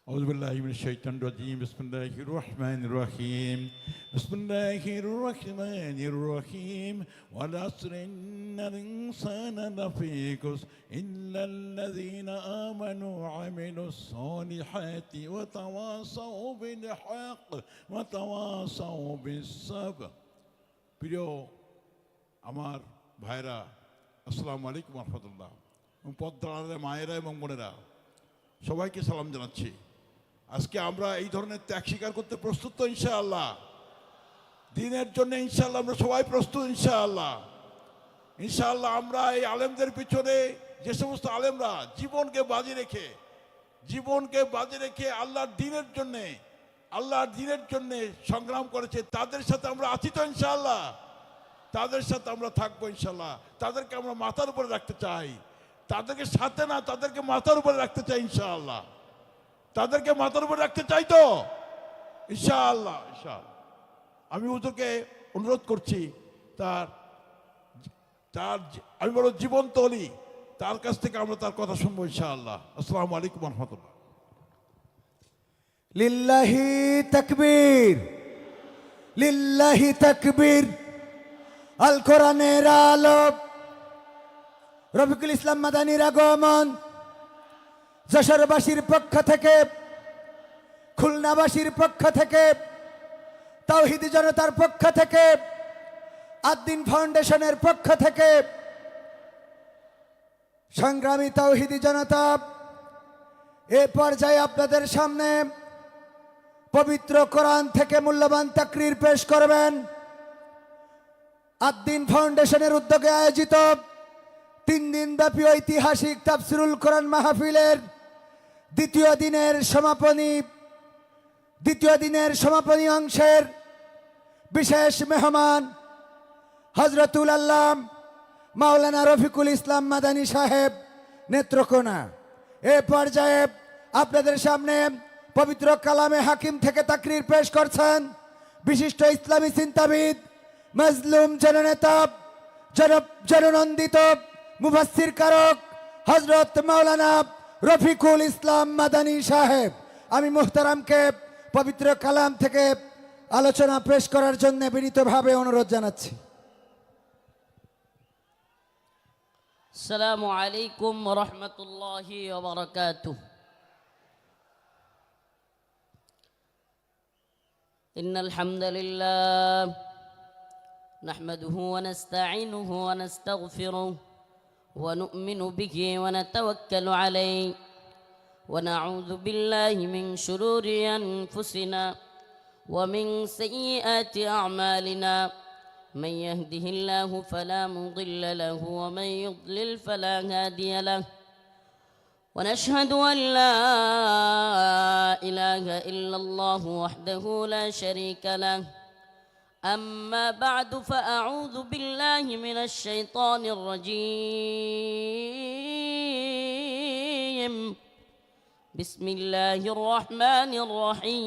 أعوذ بالله من الشيطان الرجيم بسم الله الرحمن الرحيم بسم الله الرحمن الرحيم والعصر إن الإنسان لفي خسر إلا الذين آمنوا وعملوا الصالحات وتواصوا بالحق وتواصوا بالصبر প্রিয় আমার ভাইরা আসসালামু আলাইকুম ওয়া রাহমাতুল্লাহ পদ্মার মায়েরা এবং বোনেরা সবাইকে সালাম জানাচ্ছি। আজকে আমরা এই ধরনের ত্যাগ স্বীকার করতে প্রস্তুত তো ইনশাআল্লাহ? দিনের জন্য ইনশাআল্লাহ আমরা সবাই প্রস্তুত ইনশাআল্লাহ। ইনশাআল্লাহ আমরা এই আলেমদের পিছনে যে সমস্ত আলেমরা জীবনকে বাজি রেখে আল্লাহর দিনের জন্য সংগ্রাম করেছে, তাদের সাথে আমরা আছি তো ইনশাআল্লাহ? তাদের সাথে আমরা থাকবো ইনশাআল্লাহ। তাদেরকে আমরা মাথার উপরে রাখতে চাই, তাদেরকে সাথে না, তাদেরকে মাথার উপরে রাখতে চাই ইনশাআল্লাহ। তাদেরকে মাথার উপরে রাখতে চাই তো ইনশাআল্লাহ। আমি হুজুরকে অনুরোধ করছি, তার আমি বড় জীবন্ত অলি, তার কাছ থেকে আমরা তার কথা শুনবো ইনশাআল্লাহ। আসসালামু আলাইকুম ওয়া রাহমাতুল্লাহ। লিল্লাহি তাকবীর, লিল্লাহি তাকবীর। আল কোরআনের আলো, রফিকুল ইসলাম মাদানীর আগমন। যশোরবাসীর পক্ষ থেকে, খুলনাবাসীর পক্ষ থেকে, তাওহীদি জনতার পক্ষ থেকে, আদ-দ্বীন ফাউন্ডেশনের পক্ষ থেকে, সংগ্রামী তাওহীদি জনতা এ পর্যায়ে আপনাদের সামনে পবিত্র কোরআন থেকে মূল্যবান তাকরীর পেশ করবেন। আদ-দ্বীন ফাউন্ডেশনের উদ্যোগে আয়োজিত 3 দিন ব্যাপী ঐতিহাসিক তাফসিরুল কোরআন মাহফিলের দ্বিতীয় দিনের সমাপনী অংশের বিশেষ মেহমান হযরতুল আল্লাম মাওলানা রফিকুল ইসলাম মাদানী সাহেব নেত্রকোনা এ পর্যায়ে আপনাদের সামনে পবিত্র কালামে হাকিম থেকে তাকরীর পেশ করছেন বিশিষ্ট ইসলামী চিন্তাবিদ, মাজলুম জননেতা, জননন্দিত মুফাসসির কারক হযরত মাওলানা রফিকুল ইসলাম মাদানী সাহেব। আমি মুহতারামকে পবিত্র কালাম থেকে আলোচনা পেশ করার জন্য বিনীতভাবে অনুরোধ জানাচ্ছি। আসসালামু আলাইকুম ওয়া রাহমাতুল্লাহি ওয়া বারাকাতুহু। ইন্নাল হামদালিল্লাহ নাহমাদুহু ওয়া নাস্তাঈনুহু ওয়া নাস্তাগফিরুহু ওয়া নু'মিনু বিহি ওয়া নাতাওয়াক্কালু আলাইহি ওয়া নাউযু বিল্লাহি মিন শুরুরি আনফুসিনা ওয়া মিন সাইয়্যাতি আ'মালিনা। من يهده الله فلا مضل له ومن يضلل فلا هادي له ونشهد أن لا إله إلا الله وحده لا شريك له. أما بعد فأعوذ بالله من الشيطان الرجيم. بسم الله الرحمن الرحيم.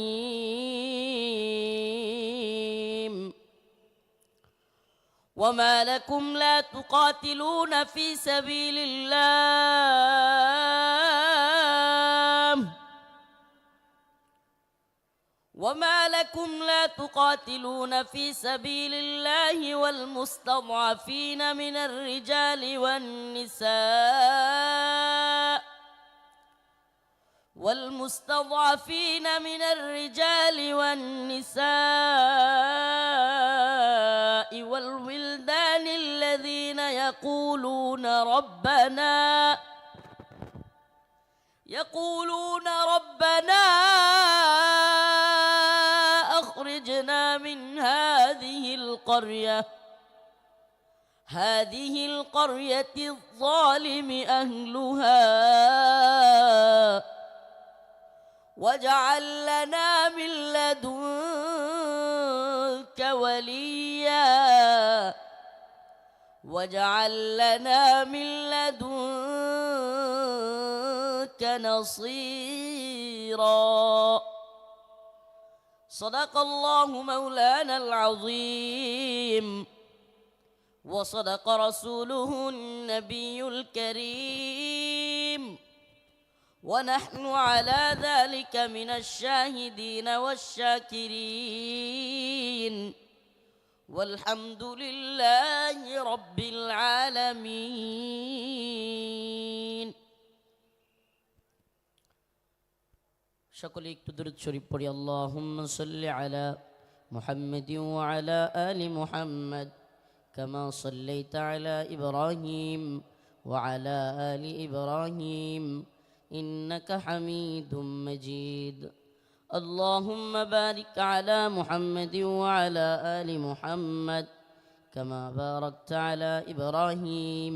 وما لكم لا تقاتلون في سبيل الله والمستضعفين من الرجال والنساء والولدان الذين يقولون ربنا أخرجنا من هذه القرية الظالم أهلها واجعل لنا من لدنك وليا واجعل لنا من لدنك نصيرا. صدق الله مولانا العظيم وصدق رسوله النبي الكريم ونحن على ذلك من الشاهدين والشاكرين والحمد لله رب العالمين সকলে একটু দরুদ শরীফ পড়ি আল্লাহুম্মা সাল্লি আলা মুহাম্মাদিন ওয়া আলা আলি মুহাম্মাদ কামা সাল্লাইতা আলা ইব্রাহিম ওয়া আলা আলি ইব্রাহিম ইন্নাকা হামিদুম মাজিদ আল্লাহুম্মা বারিক আলা মুহাম্মাদিন ওয়া আলা আলি মুহাম্মাদ কামা বারাকতা আলা ইব্রাহিম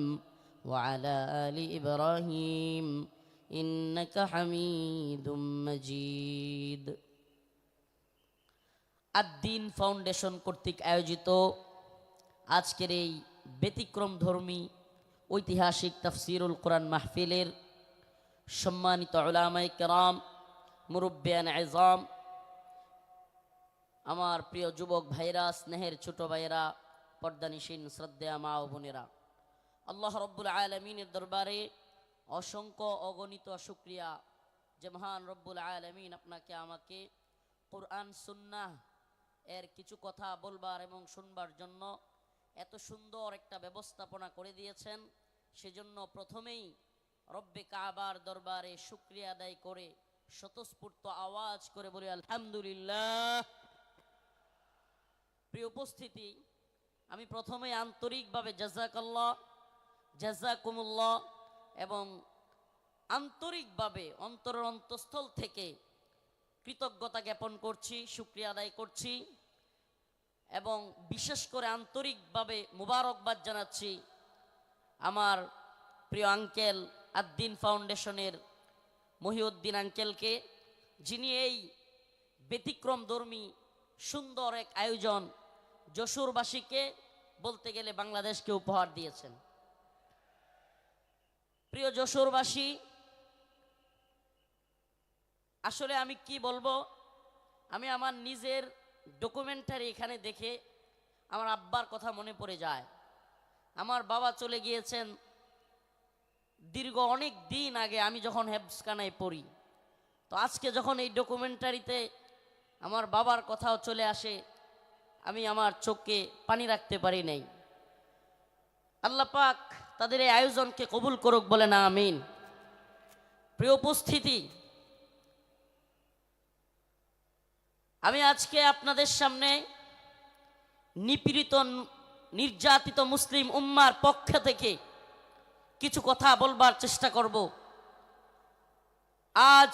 ওয়া আলা আলি ইব্রাহিম ইন্নাকা হামিদুম মাজিদ। আদ-দ্বীন ফাউন্ডেশন কর্তৃক আয়োজিত আজকের এই ব্যতিক্রমধর্মী ঐতিহাসিক তাফসীরুল কোরআন মাহফিলের সম্মানিত উলামায়ে কেরাম, মুরব্বিয়ান আযম, আমার প্রিয় যুবক ভাইরা, স্নেহের ছোট ভাইরা, পর্দানিশীন শ্রদ্ধেয় মা ও বোনেরা, আল্লাহ রব্বুল আলামিনের দরবারে অসংখ্য অগণিত শুকরিয়া যে মহান রব্বুল আলামিন আপনাকে আমাকে কোরআন সুন্নাহ এর কিছু কথা বলবার এবং শুনবার জন্য এত সুন্দর একটা ব্যবস্থাপনা করে দিয়েছেন। সেজন্য প্রথমেই রব্বে কাবার দরবারে শুকরিয়া আদায় করে স্বতঃস্ফূর্ত আওয়াজ করে বলি আলহামদুলিল্লাহ। প্রিয় উপস্থিতি, আমি প্রথমে আন্তরিকভাবে জাযাকাল্লাহ, জাযাকুমুল্লাহ এবং আন্তরিকভাবে অন্তরের অন্তঃস্থল থেকে কৃতজ্ঞতা জ্ঞাপন করছি, শুকরিয়া আদায় করছি এবং বিশেষ করে আন্তরিকভাবে মুবারকবাদ জানাচ্ছি আমার প্রিয় আঙ্কেল আদ-দ্বীন ফাউন্ডেশনের মহিউদ্দিন আঙ্কেলকে, যিনি এই ব্যতিক্রমধর্মী সুন্দর এক আয়োজন যশোরবাসীকে, বলতে গেলে বাংলাদেশকে উপহার দিয়েছেন। প্রিয় যশোরবাসী, আসলে আমি কি বলবো, আমি আমার নিজের ডকুমেন্টারি এখানে দেখে আমার আব্বার কথা মনে পড়ে যায়। আমার বাবা চলে গিয়েছেন দীর্ঘ অনেক দিন আগে, আমি যখন হেফজখানায় পড়ি। তো আজকে যখন এই ডকুমেন্টারিতে আমার বাবার কথাও চলে আসে, আমি আমার চোখে পানি রাখতে পারি নাই। আল্লাহ পাক তাদের এই আয়োজনকে কবুল করুক, বলে না আমিন। প্রিয় উপস্থিতি, আমি আজকে আপনাদের সামনে নিপীড়িত নির্যাতিত মুসলিম উম্মার পক্ষ থেকে কিছু কথা বলবার চেষ্টা করব। আজ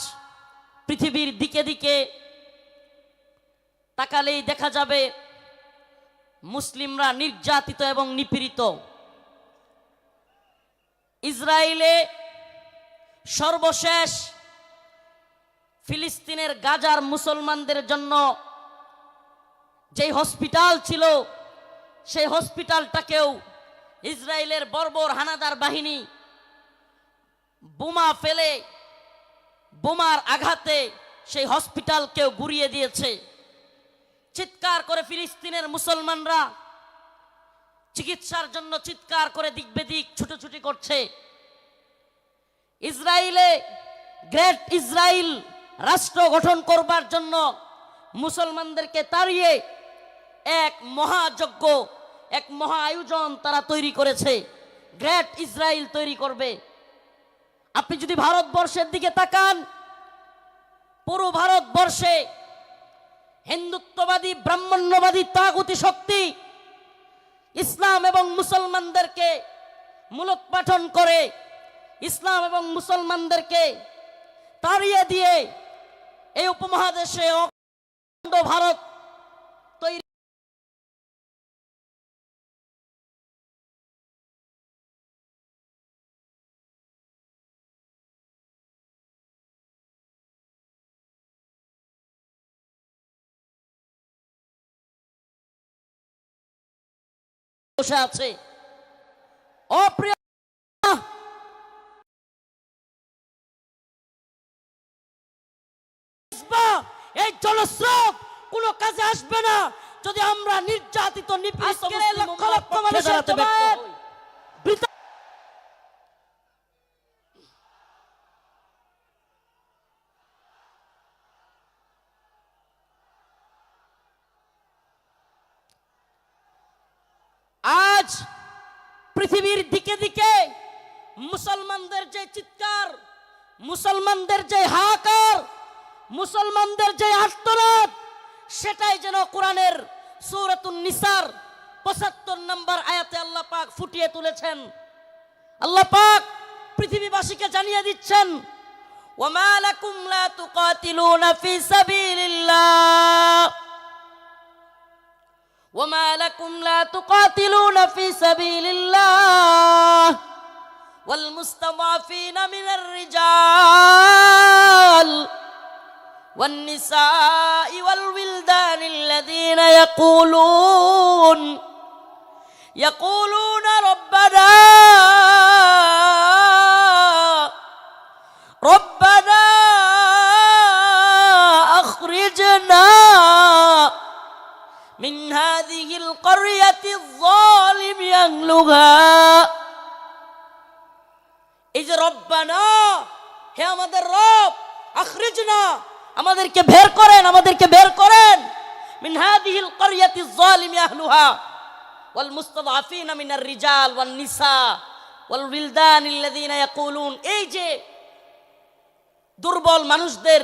পৃথিবীর দিকে দিকে তাকালেই দেখা যাবে মুসলিমরা নির্যাতিত এবং নিপীড়িত। ইসরায়েলে সর্বশেষ ফিলিস্তিনের গাজার মুসলমানদের জন্য যেই হসপিটাল ছিল, সেই হসপিটালটাকেও ইসরায়েলের বর্বর হানাদার বাহিনী বোমা ফেলে, বোমার আঘাতে সেই হসপিটালকেও গুড়িয়ে দিয়েছে। চিৎকার করে ফিলিস্তিনের মুসলমানরা চিকিৎসার জন্য চিৎকার করে দিক বেদিক ছুটোছুটি করছে। ইসরায়েলে গ্রেট ইসরায়েল রাষ্ট্র গঠন করবার জন্য মুসলমানদেরকে তাড়িয়ে এক মহাযজ্ঞ, এক মহা আয়োজন তারা তৈরি করেছে, গ্রেট ইসরায়েল তৈরি করবে। আপনি যদি ভারতবর্ষের দিকে তাকান, পুরো ভারতবর্ষে হিন্দুত্ববাদী ব্রাহ্মণ্যবাদী তাগুতি শক্তি ইসলাম এবং মুসলমানদেরকে মূলোৎপাটন করে, ইসলাম এবং মুসলমানদেরকে তাড়িয়ে দিয়ে এই উপমহাদেশে অখণ্ড ভারত তৈরি বসে আছে। অপ্রিয় এই জলস্রোত কোনো কাজে আসবে না যদি আমরা নির্যাতিত নিপীড়িত লক্ষ লক্ষ মানুষের মুসলমানদের যে চিৎকার, মুসলমানদের যে হাহাকার, মুসলমানদের যে আর্তনাদ, সেটাই যেন কোরআনের সূরাতুন নিসার ৭৫ নম্বর আয়াতে আল্লাহ পাক ফুটিয়ে তুলেছেন। আল্লাহ পাক পৃথিবীবাসীকে জানিয়ে দিচ্ছেন, ওয়ামা লাকুম লা তুকাতিলুনা ফি সাবিলিল্লাহ, ওয়ামা লাকুম লা তুকাতিলুনা ফি সাবিলিল্লাহ ওয়াল মুস্তাদাফিনা মিনার রিজাল ওয়ান নিসাই ওয়াল উইলদানিল্লাযীনা ইয়াকুলুনা রব্বানা আখরিজনা মিন হাযিহিল ক্বরিয়াতিয যালিমি আহলুহা। এই যে রব্বানা, হে আমাদের রব, আখরিজনা, আমাদেরকে বের করেন, আমাদেরকে বের করেন, মিন হাযিহিল ক্বরিয়াতিয যালিমি আহলুহা ওয়াল মুস্তাদআফিনা মিনার রিজাল ওয়ান নিসা ওয়াল উইলদানিল্লাযীনা ইয়াকুলুন। এই যে দুর্বল মানুষদের,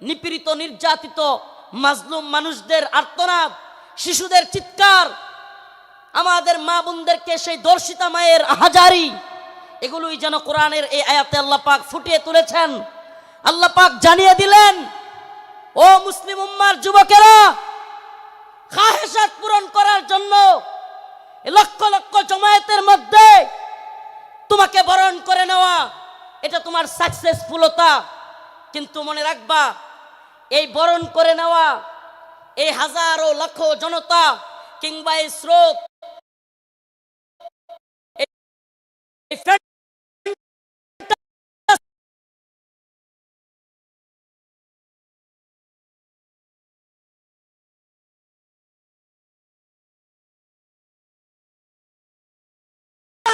নিপীড়িত নির্যাতিত মাজলুম মানুষদের আর্তনাদ, শিশুদের চিৎকার, আমাদের মা বোনদেরকে সেই দর্শিতা মায়ের আহাজারি, এগুলোই যেন কোরআনের এই আয়াতে আল্লাহ পাক ফুটিয়ে তুলেছেন। আল্লাহ পাক জানিয়ে দিলেন, ও মুসলিম উম্মার যুবকেরা, খাহেসাত পূরণ করার জন্য লক্ষ লক্ষ জমায়েতের মধ্যে তোমাকে বরণ করে নেওয়া, এটা তোমার সাকসেসফুলতা। কিন্তু মনে রাখবা, এই বরণ করে নেওয়া, এই হাজারো লক্ষ জনতা কিংবা এই স্রোত,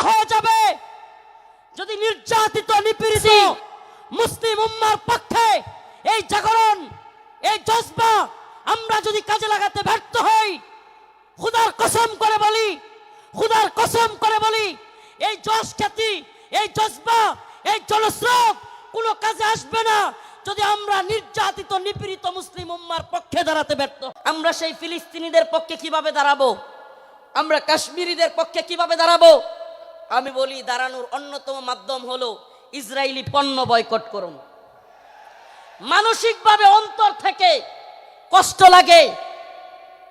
হয়ে যাবে যদি নির্যাতিত নিপীড়িত মুসলিম উম্মার পক্ষে এই জাগরণ, এই জজবা আমরা যদি কাজে লাগাতে ব্যর্থ হই, খোদার কসম করে বলি, খোদার কসম করে বলি, এই জশ খ্যাতি, এই জজবা, এই জনস্রোত কোনো কাজে আসবে না যদি আমরা নির্যাতিত নিপীড়িত মুসলিম উম্মার পক্ষে দাঁড়াতে ব্যর্থ। আমরা সেই ফিলিস্তিনিদের পক্ষে কিভাবে দাঁড়াবো? আমরা কাশ্মীরিদের পক্ষে কিভাবে দাঁড়াবো? আমি বলি, দাঁড়ানোর অন্যতম মাধ্যম হলো ইসরায়েলি পণ্য বয়কট করুন। মানসিকভাবে অন্তর থেকে কষ্ট লাগে,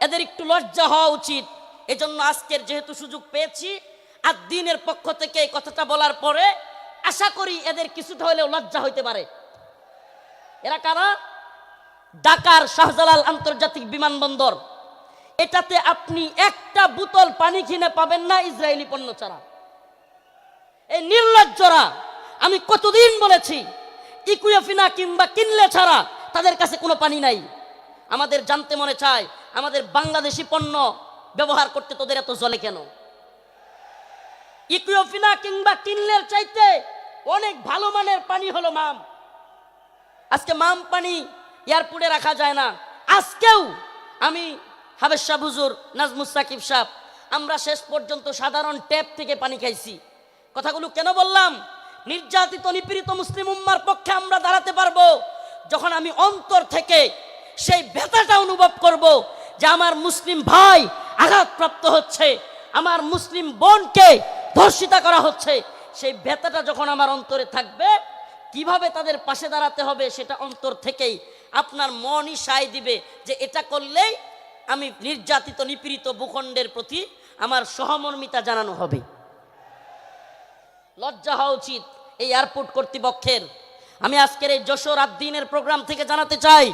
এদের একটু লজ্জা হওয়া উচিত। এজন্য আজকের যেহেতু সুযোগ পেয়েছি, আর দিনের পক্ষ থেকে এই কথাটা বলার পরে আশা করি এদের কিছুটা হলেও লজ্জা হইতে পারে। এরা কারা? ঢাকার শাহজালাল আন্তর্জাতিক বিমানবন্দর, এটাতে আপনি একটা বোতল পানি কিনে পাবেন না ইসরায়েলি পণ্য ছাড়া। এই নির্লজ্জরা, আমি কতদিন বলেছি, ইকুয়েফিনা কিংবা কিনলে ছাড়া তাদের কাছে কোনো পানি নাই। আমাদের জানতে মনে চায়, আমাদের বাংলাদেশি পণ্য ব্যবহার করতে তোদের এত জ্বলে কেন? ইকুয়েফিনা কিংবা কিনলের চাইতে অনেক ভালো মানের পানি হলো মাম। আজকে মাম পানি এয়ারপোর্টে রাখা যায় না। আজকেও আমি হাবেশ শাহ হুজুর, নাজমুস সাকিব সাহেব, আমরা শেষ পর্যন্ত সাধারণ ট্যাপ থেকে পানি খাইছি। কথাগুলো কেন বললাম? নির্যাতিত নিপীড়িত মুসলিম উম্মার পক্ষে আমরা দাঁড়াতে পারবো যখন আমি অন্তর থেকে সেই ব্যথাটা অনুভব করব যে আমার মুসলিম ভাই আঘাতপ্রাপ্ত হচ্ছে, আমার মুসলিম বোনকে ধর্ষিতা করা হচ্ছে। সেই ব্যথাটা যখন আমার অন্তরে থাকবে, কিভাবে তাদের পাশে দাঁড়াতে হবে সেটা অন্তর থেকেই আপনার মনই সায় দিবে যে এটা করলেই আমি নির্যাতিত নিপীড়িত ভূখণ্ডের প্রতি আমার সহমর্মিতা জানানো হবে। লজ্জা হওয়া উচিত এই এয়ারপোর্ট কর্তৃপক্ষের। আমি আজকের এই যশোর আদ্দিনের প্রোগ্রাম থেকে জানাতে চাই,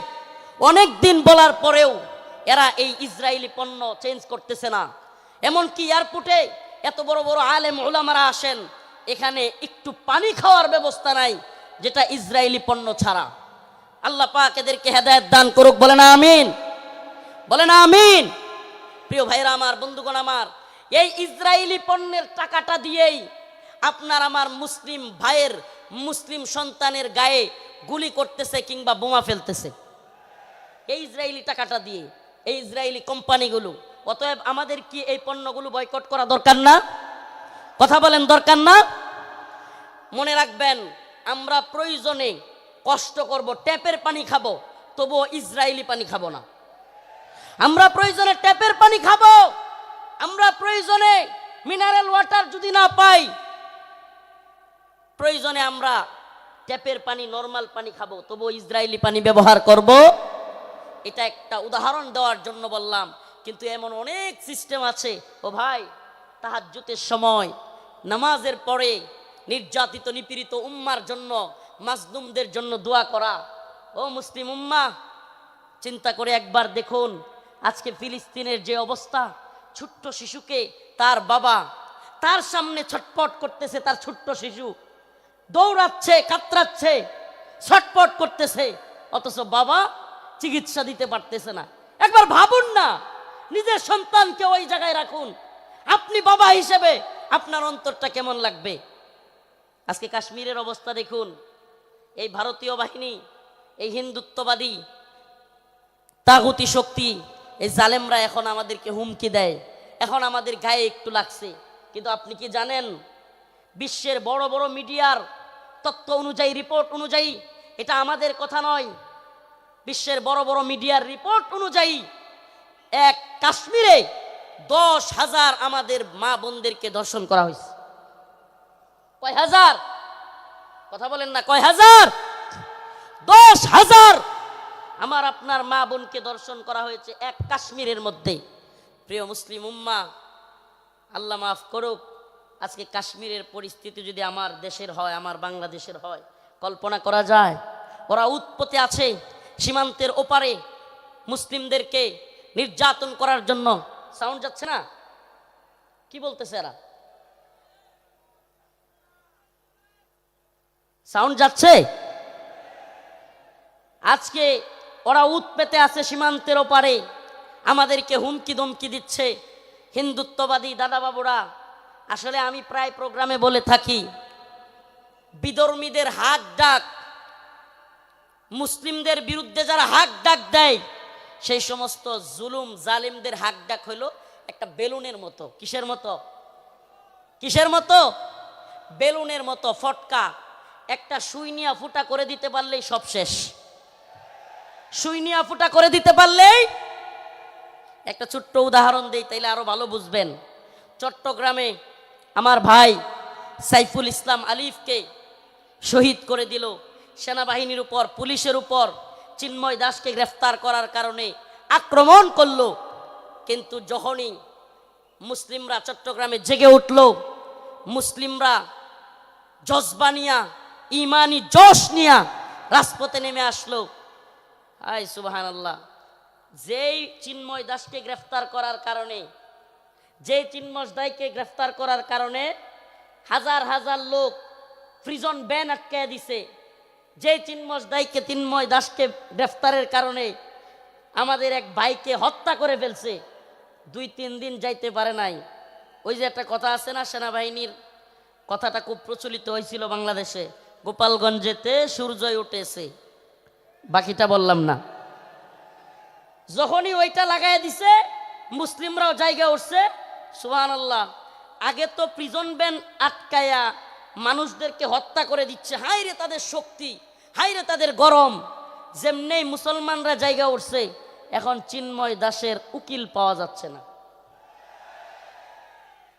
অনেক দিন বলার পরেও এরা এই ইসরায়েলি পণ্য চেঞ্জ করতেছে না। এমনকি এয়ারপোর্টে এত বড় বড় আলেম উলামারা আসেন, এখানে একটু পানি খাওয়ার ব্যবস্থা নাই যেটা ইসরায়েলি পণ্য ছাড়া। আল্লাহ পাক এদেরকে হেদায়েত দান করুক, বলে না আমিন, বলে না আমিন। প্রিয় ভাইরা আমার, বন্ধুগণ আমার, এই ইসরায়েলি পণ্যের টাকাটা দিয়েই আপনার আমার মুসলিম ভাইয়ের, মুসলিম সন্তানের গায়ে গুলি করতেছে কিংবা বোমা ফেলতেছে এই ইসরায়েলি টাকাটা দিয়ে, এই ইসরায়েলি কোম্পানিগুলো। অতএব আমাদের কি এই পণ্যগুলো বয়কট করা দরকার না? কথা বলেন, দরকার না? মনে রাখবেন, আমরা প্রয়োজনে কষ্ট করব, ট্যাপের পানি খাবো, তবুও ইসরায়েলি পানি খাবো না। আমরা প্রয়োজনে ট্যাপের পানি খাবো, আমরা প্রয়োজনে মিনারেল ওয়াটার যদি না পাই, প্রয়োজনে আমরা ট্যাপের পানি, নরমাল পানি খাবো, তবুও ইসরায়েলি পানি ব্যবহার করব। এটা একটা উদাহরণ দেওয়ার জন্য বললাম। কিন্তু এমন অনেক সিস্টেম আছে। ও ভাই, তাহাজ্জুদের সময় নামাজের পরে নির্যাতিত নিপীড়িত উম্মার জন্য, মাজলুমদের জন্য দোয়া করা। ও মুসলিম উম্মা, চিন্তা করে একবার দেখুন, আজকে ফিলিস্তিনের যে অবস্থা, ছোট্ট শিশুকে তার বাবা তার সামনে ছটপট করতেছে, তার ছোট্ট শিশু দৌড়াচ্ছে, কাতরাচ্ছে, ছটপট করতেছে, অথচ বাবা চিকিৎসা দিতে পারতেছে না। একবার ভাবুন না, নিজের সন্তানকে ওই জায়গায় রাখুন, আপনি বাবা হিসেবে আপনার অন্তরটা কেমন লাগবে? আজকে কাশ্মীরের অবস্থা দেখুন। এই ভারতীয় বাহিনী, এই হিন্দুত্ববাদী তাগুতি শক্তি, এই জালেমরা এখন আমাদেরকে হুমকি দেয়, এখন আমাদের গায়ে একটু লাগছে। কিন্তু আপনি কি জানেন, বিশ্বের বড় বড় মিডিয়ার তথ্য অনুযায়ী, রিপোর্ট অনুযায়ী, এটা আমাদের কথা নয়, বিশ্বের বড় বড় মিডিয়ার রিপোর্ট অনুযায়ী এক কাশ্মীরে 10,000 আমাদের মা বোনদেরকে ধর্ষণ করা হয়েছে। কয় হাজার? কথা বলেন না, কয় হাজার? 10,000 আমার আপনার মা বোনকে ধর্ষণ করা হয়েছে এক কাশ্মীরের মধ্যে। প্রিয় মুসলিম উম্মাহ, আল্লাহ মাফ করুক, আজকে কাশ্মীরের পরিস্থিতি যদি আমার দেশের হয়, আমার বাংলাদেশের হয়, কল্পনা করা যায়? ওরা উৎপত্তি আছে সীমান্তের ওপারে মুসলিমদেরকে নির্যাতন করার জন্য। সাউন্ড যাচ্ছে না? কি বলতেছে এরা? সাউন্ড যাচ্ছে? আজকে ওরা উৎপেতে আছে সীমান্তের ওপারে, আমাদেরকে হুমকি ধমকি দিচ্ছে হিন্দুত্ববাদী দাদা বাবুরা। আসলে আমি প্রায় প্রোগ্রামে বলে থাকি, বিধর্মীদের হাক ডাক, মুসলিমদের বিরুদ্ধে যারা হাক ডাক দেয়, সেই সমস্ত জুলুম জালিমদের হাক ডাক হলো একটা বেলুনের মতো। কিসের মতো? কিসের মতো? বেলুনের মতো, ফটকা। একটা সুই নিয়ে ফুটা করে দিতে পারলেই সব শেষ। সুই নিয়ে ফুটা করে দিতে পারলেই। একটা ছোট্ট উদাহরণ দেই, তাইলে আরো ভালো বুঝবেন। চট্টগ্রামে আমার ভাই সাইফুল ইসলাম আলিফকে শহীদ করে দিল সেনাবাহিনীর উপর, পুলিশের উপর। চিন্ময় দাসকে গ্রেফতার করার কারণে আক্রমণ করলো। কিন্তু যখনই মুসলিমরা চট্টগ্রামে জেগে উঠল, মুসলিমরা জজবা নিয়া, ইমানি জোশ নিয়া রাজপথে নেমে আসলো। হায় সুবহানাল্লাহ। যেই চিন্ময় দাসকে গ্রেফতার করার কারণে, যে চিন্ময় দাসকে গ্রেফতার করার কারণে হাজার হাজার লোক প্রিজন ব্যান আটকায় দিছে, যে চিন্ময় দাসকে গ্রেফতারের কারণে আমাদের এক ভাইকে হত্যা করে ফেলছে, 2-3 দিন যাইতে পারে নাই। ওই যে একটা কথা আছে না, সেনাবাহিনীর কথাটা খুব প্রচলিত হয়েছিল বাংলাদেশে, গোপালগঞ্জেতে সূর্যই উঠেছে, বাকিটা বললাম না। যখনই ওইটা লাগাই দিছে, মুসলিমরাও জায়গা উঠছে। সুবহানাল্লাহ। আগে তো প্রিজন ব্যান আটকায়া মানুষদেরকে হত্যা করে দিচ্ছে, হাই রে তাদের শক্তি, হাই রে তাদের গরম। যেমনি মুসলমানরা জায়গা উঠছে, এখন চিন্ময় দাসের উকিল পাওয়া যাচ্ছে না।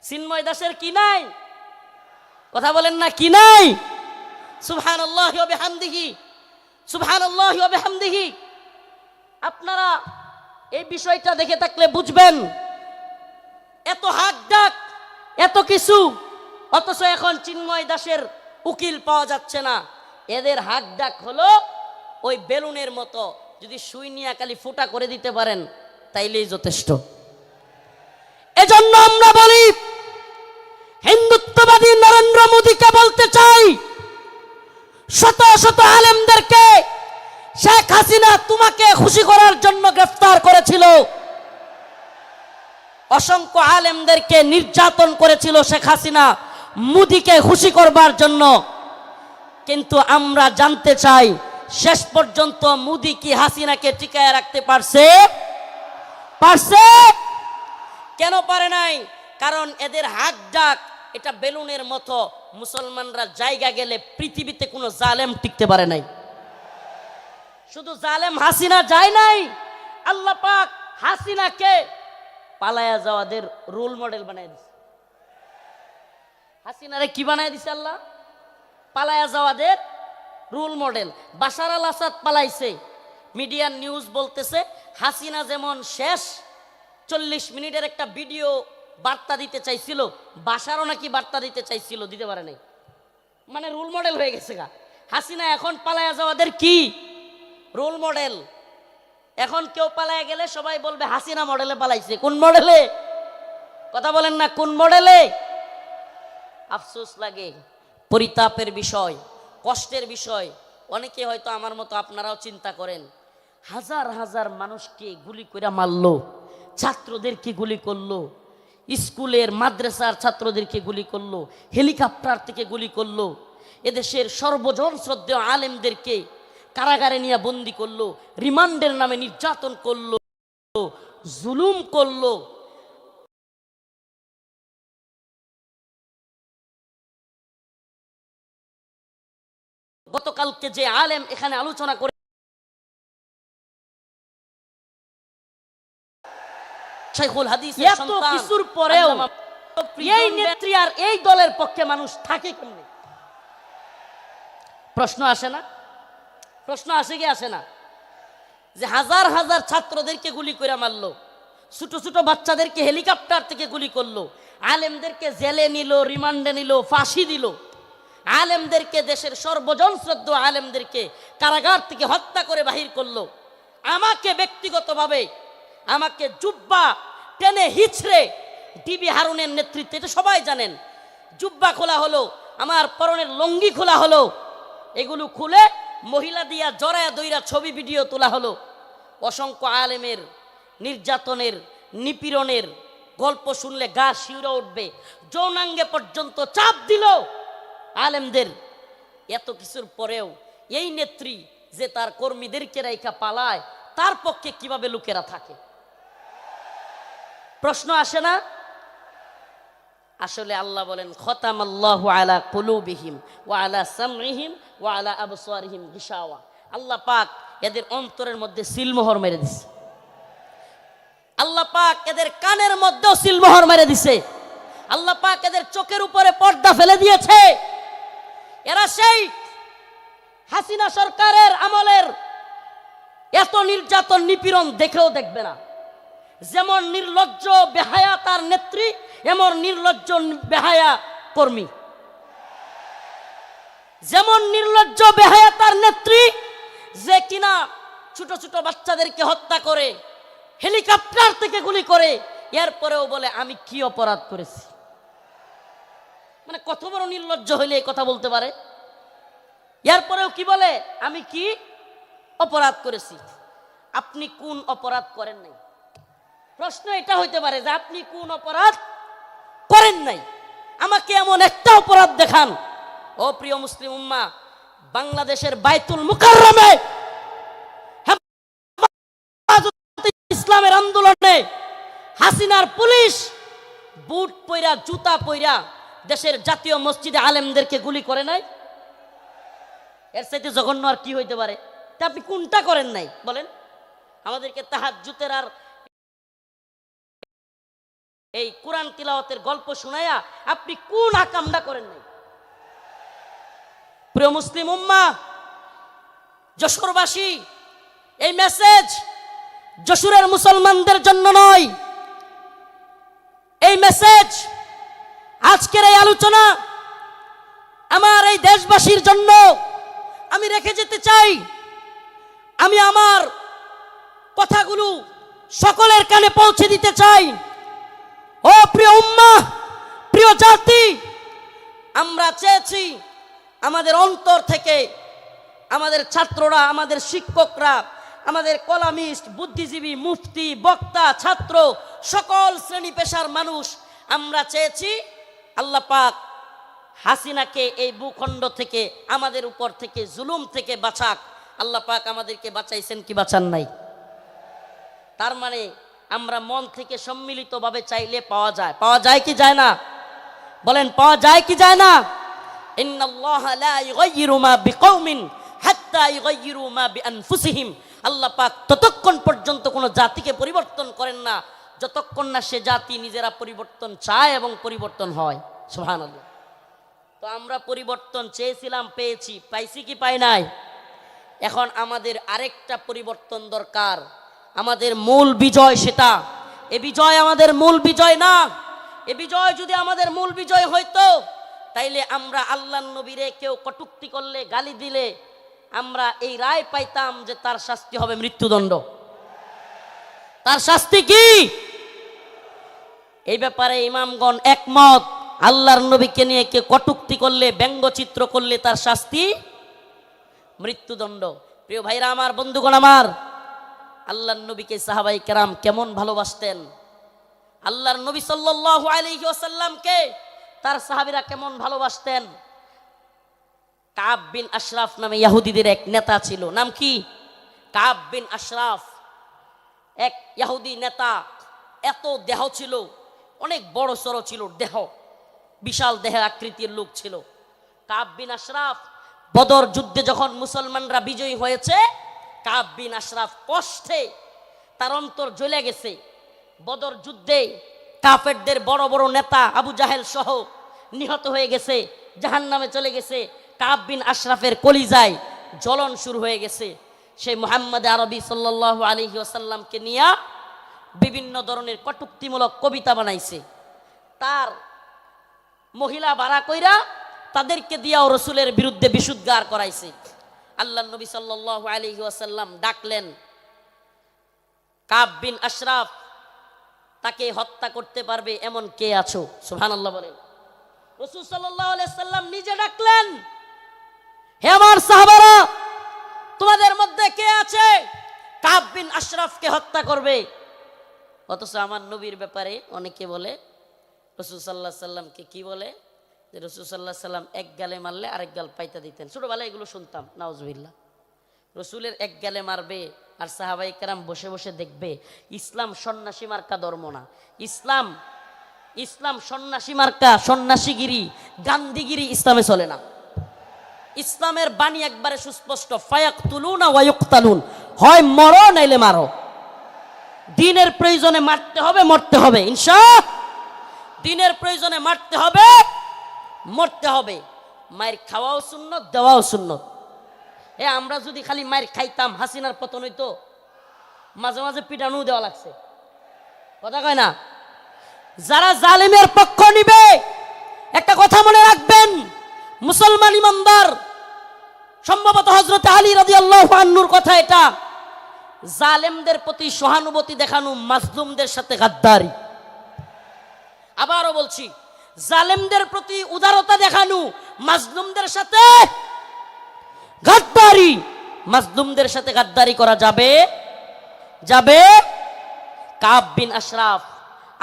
চিন্ময় দাসের কি নাই? কথা বলেন না, কি নাই? সুবহানাল্লাহি ওয়া বিহামদিহি, সুবহানাল্লাহি ওয়া বিহামদিহি। আপনারা এই বিষয়টা দেখে থাকলে বুঝবেন, এত হাক ডাক, এত কিছু, অথচ এখন চিন্ময় দাসের উকিল পাওয়া যাচ্ছে না। এদের হাক ডাক হলো ওই বেলুনের মতো, যদি সুই নিয়ে খালি ফুটা করে দিতে পারেন তাইলেই যথেষ্ট। এজন্য আমরা বলি, হিন্দুত্ববাদী নরেন্দ্র মোদীকে বলতে চাই, শত শত আলেমদেরকে শেখ হাসিনা তোমাকে খুশি করার জন্য গ্রেফতার করেছিল, অসংখ্য আলেমদেরকে নির্যাতন করেছিল শেখ হাসিনা মোদীকে খুশি করবার জন্য। কিন্তু আমরা জানতে চাই, শেষ পর্যন্ত মোদী কি হাসিনাকে টিকায় রাখতে পারছে? পারছে? কেন পারে নাই? কারণ এদের হাক ডাক এটা বেলুনের মতো, মুসলমানরা জায়গা গেলে পৃথিবীতে কোনো জালেম টিকতে পারে নাই। শুধু জালেম হাসিনা যায় নাই, আল্লাহ পাক হাসিনাকে পালায়া যাওয়াদের রোল মডেল বানায় দিছে। হাসিনারে কি বানায় দিছে আল্লাহ? পালায়া যাওয়াদের রোল মডেল। বাশার আল আসাদ পালাইছে, মিডিয়ার নিউজ বলতেছে হাসিনা যেমন শেষ 40 মিনিটের একটা ভিডিও বার্তা দিতে চাইছিল, বাশারও নাকি বার্তা দিতে চাইছিল, দিতে পারে নাই। মানে রোল মডেল হয়ে গেছে গা হাসিনা। এখন পালায়া যাওয়াদের কি রোল মডেল। এখন কেউ পালায়া গেলে সবাই বলবে হাসিনা মডেলে পালাইছে। কোন মডেলে? কথা বলেন না, কোন মডেলে? আফসোস লাগে, পরিতাপের বিষয়, কষ্টের বিষয়। অনেকে হয়তো আমার মতো আপনারাও চিন্তা করেন, হাজার হাজার মানুষকে গুলি করে মারলো, ছাত্রদেরকে গুলি করলো, স্কুলের মাদ্রাসার ছাত্রদেরকে গুলি করলো, হেলিকপ্টার থেকে গুলি করলো, এদেশের সর্বজন শ্রদ্ধেয় আলেমদেরকে কারাগারে নিয়ে বন্দি করলো, রিমান্ডের নামে নির্যাতন করলো, জুলুম করলো। গতকালকে যে আলেম এখানে আলোচনা করে শাইখুল হাদিসের সন্তান, এত কিছুর পরেও এই নেত্রী আর এই দলের পক্ষে মানুষ থাকে কেমনে? প্রশ্ন আসে না? প্রশ্ন আসে কি আসে না? যে হাজার হাজার ছাত্রদেরকে গুলি করে মারলো, ছোট ছোট বাচ্চাদেরকে হেলিকপ্টার থেকে গুলি করলো, আলেমদেরকে জেলে নিল, রিমান্ডে নিল, ফাঁসি দিল, আলেমদেরকে, দেশের সর্বজন শ্রদ্ধেয় আলেমদেরকে কারাগার থেকে হত্যা করে বাহির করলো। আমাকে ব্যক্তিগতভাবে আমাকে জুব্বা টেনে হিচড়ে ডিবি হারুনের নেতৃত্বে, এটা সবাই জানেন, জুব্বা খোলা হলো, আমার পরনের লঙ্গি খোলা হলো, এগুলো খুলে মহিলা দিয়া জড়ায়া দইরা ছবি ভিডিও তোলা হলো। অসংখ্য আলেমের নির্যাতনের, নিপীড়নের গল্প শুনলে গা শিউরে উঠবে। যৌনাঙ্গে পর্যন্ত চাপ দিল আলেমদের। এত কিছুর পরেও এই নেত্রী যে তার কর্মীদেরকে রাইখা পালায়, তার পক্ষে কিভাবে লোকেরা থাকে? প্রশ্ন আসে না? আসলে আল্লাহ বলেন খতামাল্লাহু আলা কুলুবিহিম ওয়া আলা সামইহিম ওয়া আলা আবসারিহিম গিশাওয়া। আল্লাহ পাক এদের অন্তরের মধ্যে সিলমোহর মেরে দিছে। আল্লাহ পাক এদের কানের মধ্যেও সিলমোহর মেরে দিছে। আল্লাহ পাক এদের চোখের উপরে পর্দা ফেলে দিয়েছে। এরা সেই হাসিনা সরকারের আমলের এত নির্যাতন নিপীড়ন দেখেও দেখবে না। যেমন নির্লজ্জ বেহায়া তার নেত্রী, এমন নির্লজ্জ বেহায়া কর্মী। যেমন নির্লজ্জ বেহায়া তার নেত্রী, যে কিনা ছোট ছোট বাচ্চাদেরকে হত্যা করে, হেলিকপ্টার থেকে গুলি করে, এরপরেও বলে আমি কি অপরাধ করেছি। মানে কত বড় নির্লজ্জ হইলে এই কথা বলতে পারে? এরপরেও কি বলে আমি কি অপরাধ করেছি। আপনি কোন অপরাধ করেন নাই? প্রশ্ন এটা হইতে পারে যে আপনি কোন অপরাধ করেন নাই, আমাকে এমন একটা অপরাধ দেখান। ও প্রিয় মুসলিম উম্মাহ, বাংলাদেশের বাইতুল মুকাররমে ইসলামের আন্দোলনে হাসিনার পুলিশ বুট পইরা, জুতা পইরা দেশের জাতীয় মসজিদে আলেমদেরকে গুলি করে নাই। এর চাইতে জঘন্য আর কি হইতে পারে? তা আপনি কোনটা করেন নাই বলেন? আমাদেরকে তাহাজ্জুদের আর এই কোরআন তিলাওয়াতের গল্প শোনায়া আপনি কোন আকামটা করেন নাই? প্রিয় মুসলিম উম্মাহ, যশোরবাসী, এই মেসেজ যশোরের মুসলমানদের জন্য নয়, এই মেসেজ, আজকের এই আলোচনা আমার এই দেশবাসীর জন্য আমি রেখে যেতে চাই। আমি আমার কথাগুলো সকলের কানে পৌঁছে দিতে চাই। ও প্রিয় উম্মাহ, প্রিয় জাতি, আমরা চেয়েছি আমাদের অন্তর থেকে, আমাদের ছাত্ররা, আমাদের শিক্ষকরা, আমাদের কলামিস্ট, বুদ্ধিজীবী, মুফতি, বক্তা, ছাত্র, সকল শ্রেণী পেশার মানুষ, আমরা চেয়েছি আল্লাহ পাক হাসিনাকে এই ভূখণ্ড থেকে, আমাদের উপর থেকে, জুলুম থেকে বাঁচাক। আল্লাহ পাক আমাদেরকে বাঁচাইছেন কি বাঁচান নাই? তার মানে আমরা মন থেকে সম্মিলিতভাবে চাইলে পাওয়া যায়। পাওয়া যায় কি যায় না? বলেন পাওয়া যায় কি যায় না? ইন্নাল্লাহা লা ইউগাইয়িরু মা বিকওমিন হাত্তা ইউগাইয়িরু মা বিআনফুসিহিম। আল্লাহ পাক ততক্ষণ পর্যন্ত কোনো জাতিকে পরিবর্তন করেন না যতক্ষণ না সে জাতি নিজেরা পরিবর্তন চায় এবং পরিবর্তন হয়। সুবহানাল্লাহ। তো আমরা পরিবর্তন চেয়েছিলাম, পেয়েছি, পাইছি কি পাই নাই? এখন আমাদের আরেকটা পরিবর্তন দরকার। আমাদের মূল বিজয় সেটা, এ বিজয় আমাদের মূল বিজয় না। এ বিজয় যদি আমাদের মূল বিজয় হইতো তাইলে আমরা আল্লাহর নবীরে কেউ কটূক্তি করলে, গালি দিলে আমরা এই রায় পাইতাম যে তার শাস্তি হবে মৃত্যুদণ্ড। তার শাস্তি কি? এই ব্যাপারে ইমামগণ একমত। আল্লাহর নবীকে নিয়ে কে কটূক্তি করলে, ব্যঙ্গচিত্র করলে তার শাস্তি মৃত্যুদণ্ড। প্রিয় ভাইরা আমার, বন্ধুগণ আমার, আল্লাহর নবীকে সাহাবায়ে কেরাম কেমন ভালোবাসতেন, আল্লাহর নবী সাল্লাল্লাহু আলাইহি ওয়াসাল্লামকে তার সাহাবীরা কেমন ভালোবাসতেন। কাব বিন আশরাফ নামে ইহুদিদের এক নেতা ছিল। নাম কি? কাব বিন আশরাফ, এক ইহুদি নেতা। এত দেহ ছিল, অনেক বড় সড়ো ছিল দেহ, বিশাল দেহের আকৃতির লোক ছিল কাব বিন আশরাফ। বদর যুদ্ধে যখন মুসলমানরা বিজয়ী হয়েছে, কাব বিন আশরাফ কষ্টে তার অন্তর জ্বলে গেছে। বদর যুদ্ধে কাফেরদের বড় বড় নেতা আবু জাহেল সহ নিহত হয়ে গেছে, জাহান্নামে চলে গেছে। কাব বিন আশরাফের কলিজায় জ্বলন শুরু হয়ে গেছে। সেই মুহাম্মদ আরবি সাল্লাল্লাহু আলাইহি ওয়াসাল্লামকে নিয়ে বিভিন্ন ধরনের কটূক্তিমূলক কবিতা বানাইছে। তার মহিলা ভাড়া কইরা তাদেরকে দিয়াও রসুলের বিরুদ্ধে বিশুদ্ধার করাইছে। আল্লাহর নবী সাল্লাল্লাহু আলাইহি ওয়াসাল্লাম ডাকলেন কাব বিন আশরাফ, তাকে হত্যা করতে পারবে এমন কে আছো? সুবহানাল্লাহ বলেন। রাসূল সাল্লাল্লাহু আলাইহি ওয়াসাল্লাম নিজে ডাকলেন, হে আমার সাহাবারা, তোমাদের মধ্যে কে আছে কাব বিন আশরাফকে হত্যা করবে? অথচ আমার নবীর ব্যাপারে অনেকে বলে, রাসূল সাল্লাল্লাহু আলাইহি ওয়াসাল্লামকে কি বলে, যে রাসূল সাল্লাল্লাহু আলাইহি ওয়াসাল্লাম এক গালে মারলে আরেক গাল পাইতা দিতেন। ছোটবেলায় এগুলো শুনতাম, নাউজুবিল্লাহ। রসুলের এক গালে মারবে আর সাহাবায়ে কেরাম বসে বসে দেখবে। ইসলাম সন্ন্যাসী মার্কা ধর্ম না। ইসলাম সন্ন্যাসী মার্কা, সন্ন্যাসীগিরি, গান্ধীগিরি ইসলামে চলে না। ইসলামের বাণী একবারে সুস্পষ্ট, ফায়াকতুলুনা ওয়া ইউকতালুন, হয় মরো নাইলে মারো। দিনের প্রয়োজনে মারতে হবে, মরতে হবে, ইনশাআল্লাহ। দিনের প্রয়োজনে মারতে হবে, মরতে হবে। মায়ের খাওয়াও সুন্নত, দেওয়াও সুন্নত। আমরা যদি খালি মায়ের খাইতাম, হাসিনার পতন হইতো। মাঝে মাঝে পিটানো দেওয়া লাগছে, কথা কয় না? যারা জালেমের পক্ষ নিবে, একটা কথা মনে রাখবেন, মুসলমান ইমানদার, সম্ভবত হযরত আলী রাদিয়াল্লাহু আনহুর কথা এটা, জালেমদের প্রতি সহানুভূতি দেখানো মাজলুমদের সাথে গাদ্দারি। আবারও বলছি, জালেমদের প্রতি উদারতা দেখানো মাজলুমদের সাথে গাদ্দারি। মাজলুমদের সাথে গাদ্দারি করা যাবে? কাব বিন আশরাফ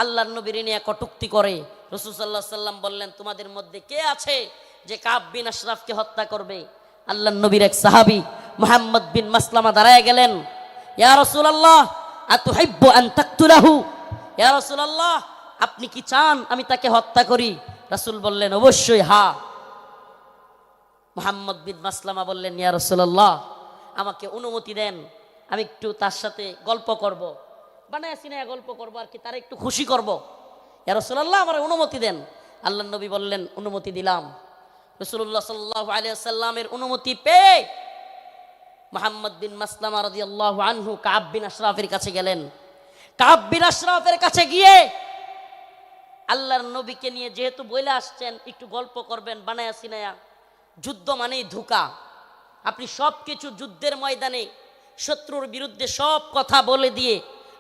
আল্লাহর নবীর নিয়ে কটূক্তি করে। রাসূল সাল্লাল্লাহু আলাইহি ওয়াসাল্লাম বললেন, তোমাদের মধ্যে কে আছে যে কাব বিন আশরাফকে হত্যা করবে? আল্লাহর নবীর এক সাহাবী মুহাম্মদ বিন মাসলামা দাঁড়ায় গেলেন, ইয়া রাসূলুল্লাহ আতুহিব্বু আন তাকতুলাহু, ইয়া রাসূলুল্লাহ আপনি কি চান আমি তাকে হত্যা করি? রাসূল বললেন, অবশ্যই হ্যাঁ। মুহাম্মদ বিন মাসলামা বললেন, ইয়া রাসূলুল্লাহ আমাকে অনুমতি দেন, আমি একটু তার সাথে গল্প করব, বানায় সিনায় গল্প করবো আর কি, তার একটু খুশি করব। ইয়া রাসূলুল্লাহ আমার অনুমতি দেন। আল্লাহর নবী বললেন, অনুমতি দিলাম। রাসূলুল্লাহ সাল্লাল্লাহু আলাইহি ওয়াসাল্লামের অনুমতি পেয়ে মুহাম্মদ বিন মাসলামা রাদিয়াল্লাহু আনহু কাব বিন আশরাফের কাছে গেলেন। কাব বিন আশরাফের কাছে গিয়ে আল্লাহর নবীকে নিয়ে যেহেতু বলে আসছেন একটু গল্প করবেন বানায়া সিনায়া, যুদ্ধ মানেই ধোঁকা। আপনি সব কিছু যুদ্ধের ময়দানে শত্রুর বিরুদ্ধে সব কথা বলে দিয়ে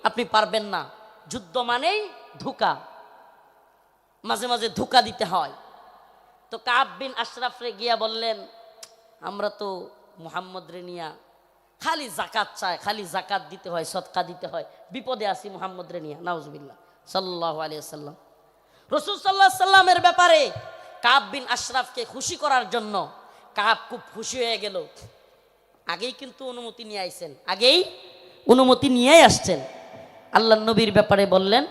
আপনি পারবেন না। যুদ্ধ মানেই ধোঁকা, মাঝে মাঝে ধোঁকা দিতে হয়। তো কাব বিন আশরাফরে গিয়া বললেন, আমরা তো মুহাম্মদ রে নিয়া খালি জাকাত চায়, খালি জাকাত দিতে হয়, সদকা দিতে হয়, বিপদে আছি মুহাম্মদ রে নিয়া, নাউজুবিল্লাহ সাল্লাল্লাহু আলাইহি ওয়াসাল্লাম। রাসূল সাল্লাল্লাহু আলাইহি ওয়াসাল্লামের ব্যাপারে কাব বিন আশরাফকে খুশি করার জন্য কাব খুব খুশি হয়ে গেল। আগেই কিন্তু অনুমতি নিয়ে আইছেন, আগেই অনুমতি নিয়েই আসছেন। আল্লাহর নবীর ব্যাপারে বললেন,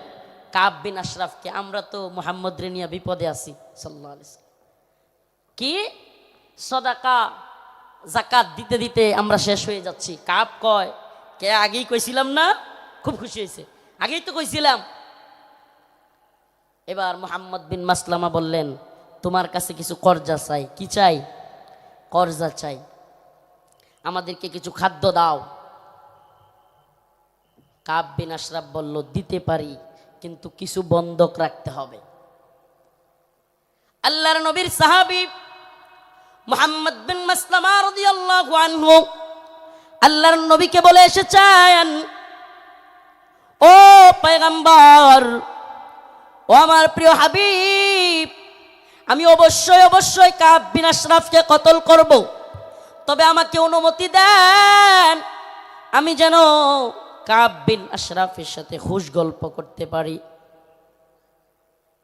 কাব বিন আশরাফকে, আমরা তো মুহাম্মদ রে নিয়ে বিপদে আছি সাল্লাল্লাহু আলাইহি ওয়াসাল্লাম, কি সদাকা জাকাত দিতে দিতে আমরা শেষ হয়ে যাচ্ছি। কাব কয়, কে আগেই কইছিলাম না? খুব খুশি হয়েছে, আগেই তো কইছিলাম। এবার মুহাম্মদ বিন মাসলামা বললেন, তোমার কাছে কিছু কর্জা চাই। কি চাই? কর্জা চাই, আমাদেরকে কিছু খাদ্য দাও। কাব বিন আশরাফ বলল, দিতে পারি, কিন্তু কিছু বন্ধক রাখতে হবে। আল্লাহর নবীর সাহাবী মুহাম্মদ বিন মাসলামা রাদিয়াল্লাহু আনহু আল্লাহর নবীকে বলে এসেছেন, ও পয়গম্বর, ও আমার প্রিয় হাবিব, আমি অবশ্যই অবশ্যই কাব বিন আশরাফকে কতল করব, তবে আমাকে অনুমতি দেন আমি যেন কাব বিন আশরাফের সাথে খুশ গল্প করতে পারি।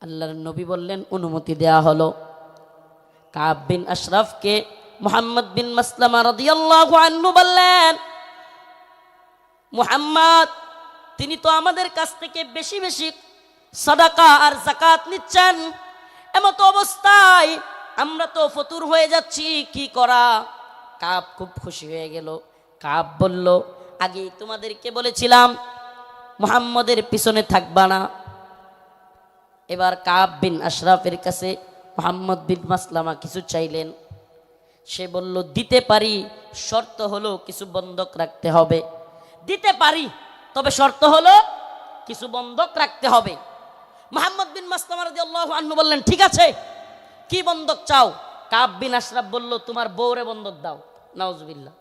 আল্লাহর নবী বললেন, অনুমতি দেয়া হলো। কাব বিন আশরাফকে মুহাম্মদ বিন মাসলামা রাদিয়াল্লাহু আনহু বললেন, মুহাম্মদ তিনি তো আমাদের কাছ থেকে বেশি বেশি সাদাকা আর যাকাত নিচ্ছেন, এমত অবস্থায় আমরা তো ফতুর হয়ে যাচ্ছি, কি করা? কাব খুব খুশি হয়ে গেল। কাব বলল, আগে তোমাদেরকে বলেছিলাম মুহাম্মদের পিছনে থাকবা না। এবার কাব বিন আশরাফের কাছে মুহাম্মদ বিন মাসলামা কিছু চাইলেন। সে বলল, দিতে পারি, শর্ত হলো কিছু বন্ধক রাখতে হবে। দিতে পারি, তবে শর্ত হলো কিছু বন্ধক রাখতে হবে। মুহাম্মদ বিন মাসলামা রাদিয়াল্লাহু আনহু বললেন, ঠিক আছে, কি বন্ধক চাও? কাব বিন আশরাফ বলল, তোমার বউরে বন্ধক দাও। নাউজুবিল্লাহ।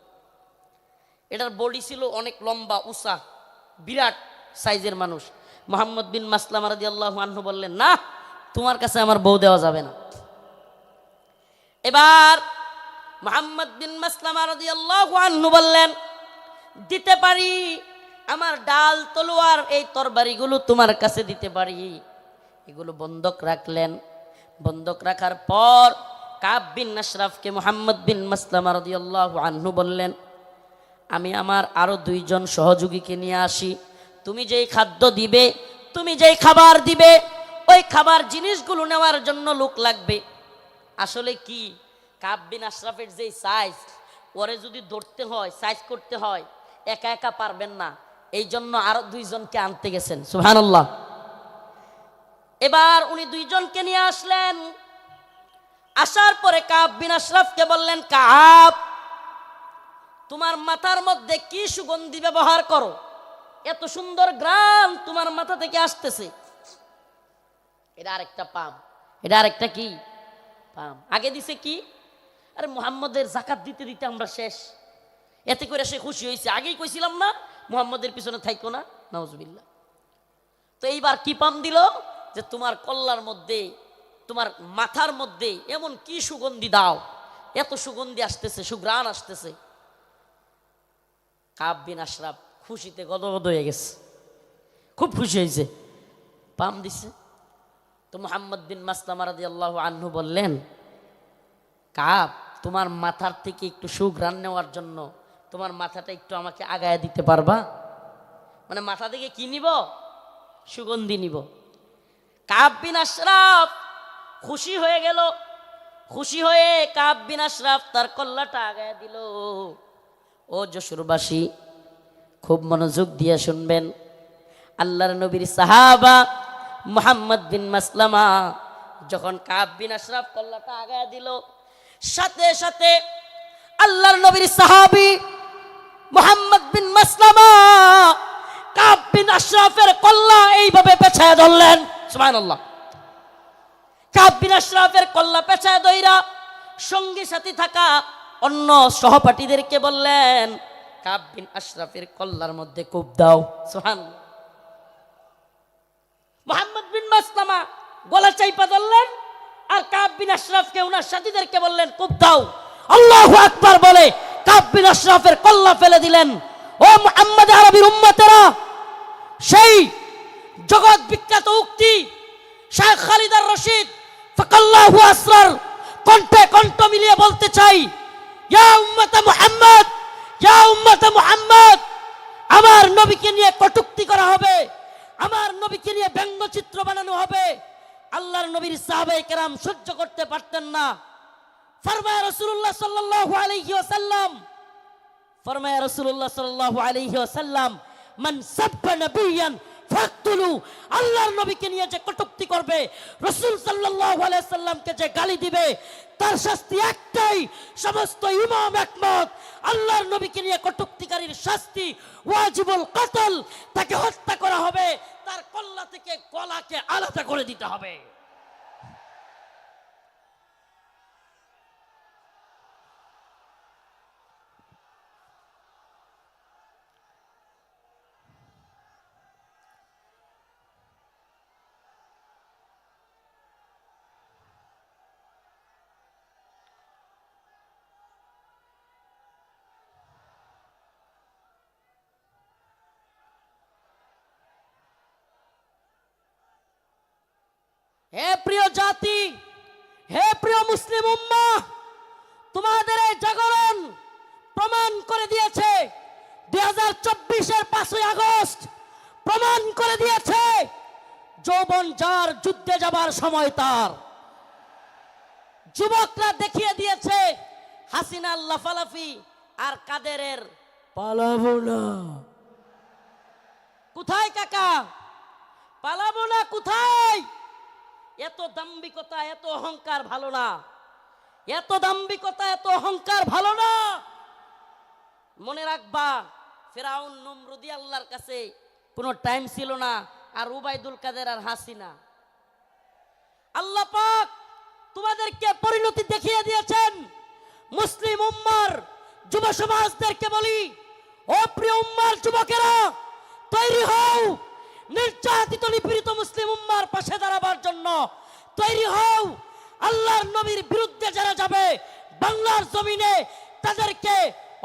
এটার বডি ছিল অনেক লম্বা উঁচা, বিরাট সাইজের মানুষ। মুহাম্মদ বিন মাসলামা রাদিয়াল্লাহু আনহু বললেন, না, তোমার কাছে আমার বউ দেওয়া যাবে না। এবার মুহাম্মদ বিন মাসলামা রাদিয়াল্লাহু আনহু বললেন, দিতে পারি, আমার ডাল তলোয়ার এই তরবারিগুলো তোমার কাছে দিতে পারি। এগুলো বন্ধক রাখলেন। বন্ধক রাখার পর কাব বিন আশরাফকে মুহাম্মদ বিন মাসলামা রাদিয়াল্লাহু আনহু বললেন, আমি আমার আরো 2 জন সহযোগীকে নিয়ে আসি, তুমি যেই খাদ্য দিবে, তুমি যেই খাবার দিবে, ওই খাবার জিনিসগুলো নেওয়ার জন্য লোক লাগবে। আসলে কি, কাব বিন আশরাফের যেই সাইজ, ওরে যদি ধরতে হয়, সাইজ করতে হয়, একা একা পারবেন না, এই জন্য আরো 2 জনকে আনতে গেছেন। সুবহানাল্লাহ। এবার উনি 2 জনকে নিয়ে আসলেন। আসার পরে কাব বিন আশরাফকে বললেন, কাব, তোমার মাথার মধ্যে কি সুগন্ধি ব্যবহার করো? এত সুন্দর গ্রাম তোমার মাথা থেকে আসতেছে। এটা আরেকটা পাম, এটা আরেকটা কি পাম। আগে দিছে কি, আরে মুহাম্মদের যাকাত দিতে দিতে আমরা শেষ। এতে করে সে খুশি হয়েছে, আগেই কইছিলাম না মুহাম্মদের পিছনে থাইকো না। নাউজুবিল্লাহ। তো এইবার কি পাম দিল, যে তোমার কল্লার মধ্যে, তোমার মাথার মধ্যে এমন কি সুগন্ধি দাও, এত সুগন্ধি আসতেছে, সুঘ্রাণ আসতেছে। কাব বিন আশরাফ খুশিতে গদগদ হয়ে গেছে, খুব খুশি হয়েছে, পাম দিছে। তো মুহাম্মদ বিন মাসলামা রাদিয়াল্লাহু আনহু বললেন, কাব, তোমার মাথার থেকে একটু সুঘ্রাণ নেওয়ার জন্য তোমার মাথাটা একটু আমাকে আগায় দিতে পারবা? মানে মাথা থেকে কি নিব? সুগন্ধি নিব। কাব বিন আশরাফ খুশি হয়ে গেল। খুশি হয়ে কাব বিন আশরাফ তার কল্লাটা আগায় দিল। ও যশোরবাসী, খুব মনোযোগ দিয়ে শুনবেন। আল্লাহর নবীর সাহাবা মুহাম্মদ বিন মাসলামা যখন কাব বিন আশরাফ কল্লাটা আগায় দিল, সাথে সাথে আল্লাহর নবীর সাহাবী মুহাম্মদ বিন মাসলামা কাব বিন আশরাফের কল্লা এইভাবে পেছায় ধরলেন। সুবহানাল্লাহ। কাব বিন আশরাফের কল্লা পেছায় ধইরা সঙ্গী সাথী থাকা অন্য সহপাঠীদেরকে বললেন, কাব বিন আশরাফের কল্লার মধ্যে কূপ দাও। সুবহানাল্লাহ। মুহাম্মদ বিন মাসলামা গলা চাইপা ধরলেন, আর কাব বিন আশরাফকে ওনার সাথীদেরকে বললেন, কূপ দাও। আল্লাহু আকবার বলে কাব বিন আশরাফের কল্লা ফেলে দিলেন। ও মুহাম্মদ আরবির উম্মতেরা, সেই জগৎ বিখ্যাত উক্তি শাইখ খালিদ আর রশিদ ফাকাল্লাহু আসরার কণ্ঠে কণ্ঠ মিলিয়ে বলতে চাই, ইয়া উম্মতে মুহাম্মদ, ইয়া উম্মতে মুহাম্মদ, আমার নবীকে নিয়ে কটূক্তি করা হবে, আমার নবীকে নিয়ে ব্যঙ্গচিত্র বানানো হবে, আল্লাহর নবীর সাহাবায়ে কেরাম সহ্য করতে পারতেন না। ফরমায়া রাসূলুল্লাহ সাল্লাল্লাহু আলাইহি ওয়াসাল্লাম, ফরমায়া রাসূলুল্লাহ সাল্লাল্লাহু আলাইহি ওয়াসাল্লাম, মান সাব্বা নাবিয়ান ফাকতুলু, আল্লাহর নবীকে নিয়ে যে কটূক্তি করবে, রাসূল সাল্লাল্লাহু আলাইহি ওয়াসাল্লামকে যে গালি দিবে, তার শাস্তি একটাই। সমস্ত ইমাম একমত, আল্লাহর নবীকে নিয়ে কটূক্তিকারীর শাস্তি ওয়াজিবুল কতল, তাকে হত্যা করা হবে, তার কল্লা থেকে গলাকে আলাদা করে দিতে হবে। হে প্রিয় জাতি, হে প্রিয় মুসলিম উম্মাহ, তোমাদের এই জাগরণ প্রমাণ করে দিয়েছে, 2024-এর 5ই আগস্ট প্রমাণ করে দিয়েছে, যৌবন যার যুদ্ধে যাবার সময় তার। যুবকরা দেখিয়ে দিয়েছে হাসিনার লাফালাফি আর কাদেরের পালাবো না। কোথায় কাকা? পালাবো না কোথায়? এত দাম্ভিকতা, এত অহংকার ভালো না, এত দাম্ভিকতা, এত অহংকার ভালো না। মনে রাখবা, ফেরাউন নমরুদি আল্লাহর কাছে কোনো টাইম ছিল না, আর উবাইদুল কাদের আর হাসিনা। আল্লাহ পাক তোমাদেরকে পরিণতি দেখিয়ে দিয়েছেন। মুসলিম উম্মার যুব সমাজদেরকে বলি, ও প্রিয় উম্মার যুবকেরা, তৈরি হও নির্যাতিত নিপীড়িত মুসলিম উম্মার পাশে দাঁড়াবার জন্য। তৈরি হও, আল্লাহর নবীর বিরুদ্ধে যারা যাবে বাংলার জমিনে, তাদেরকে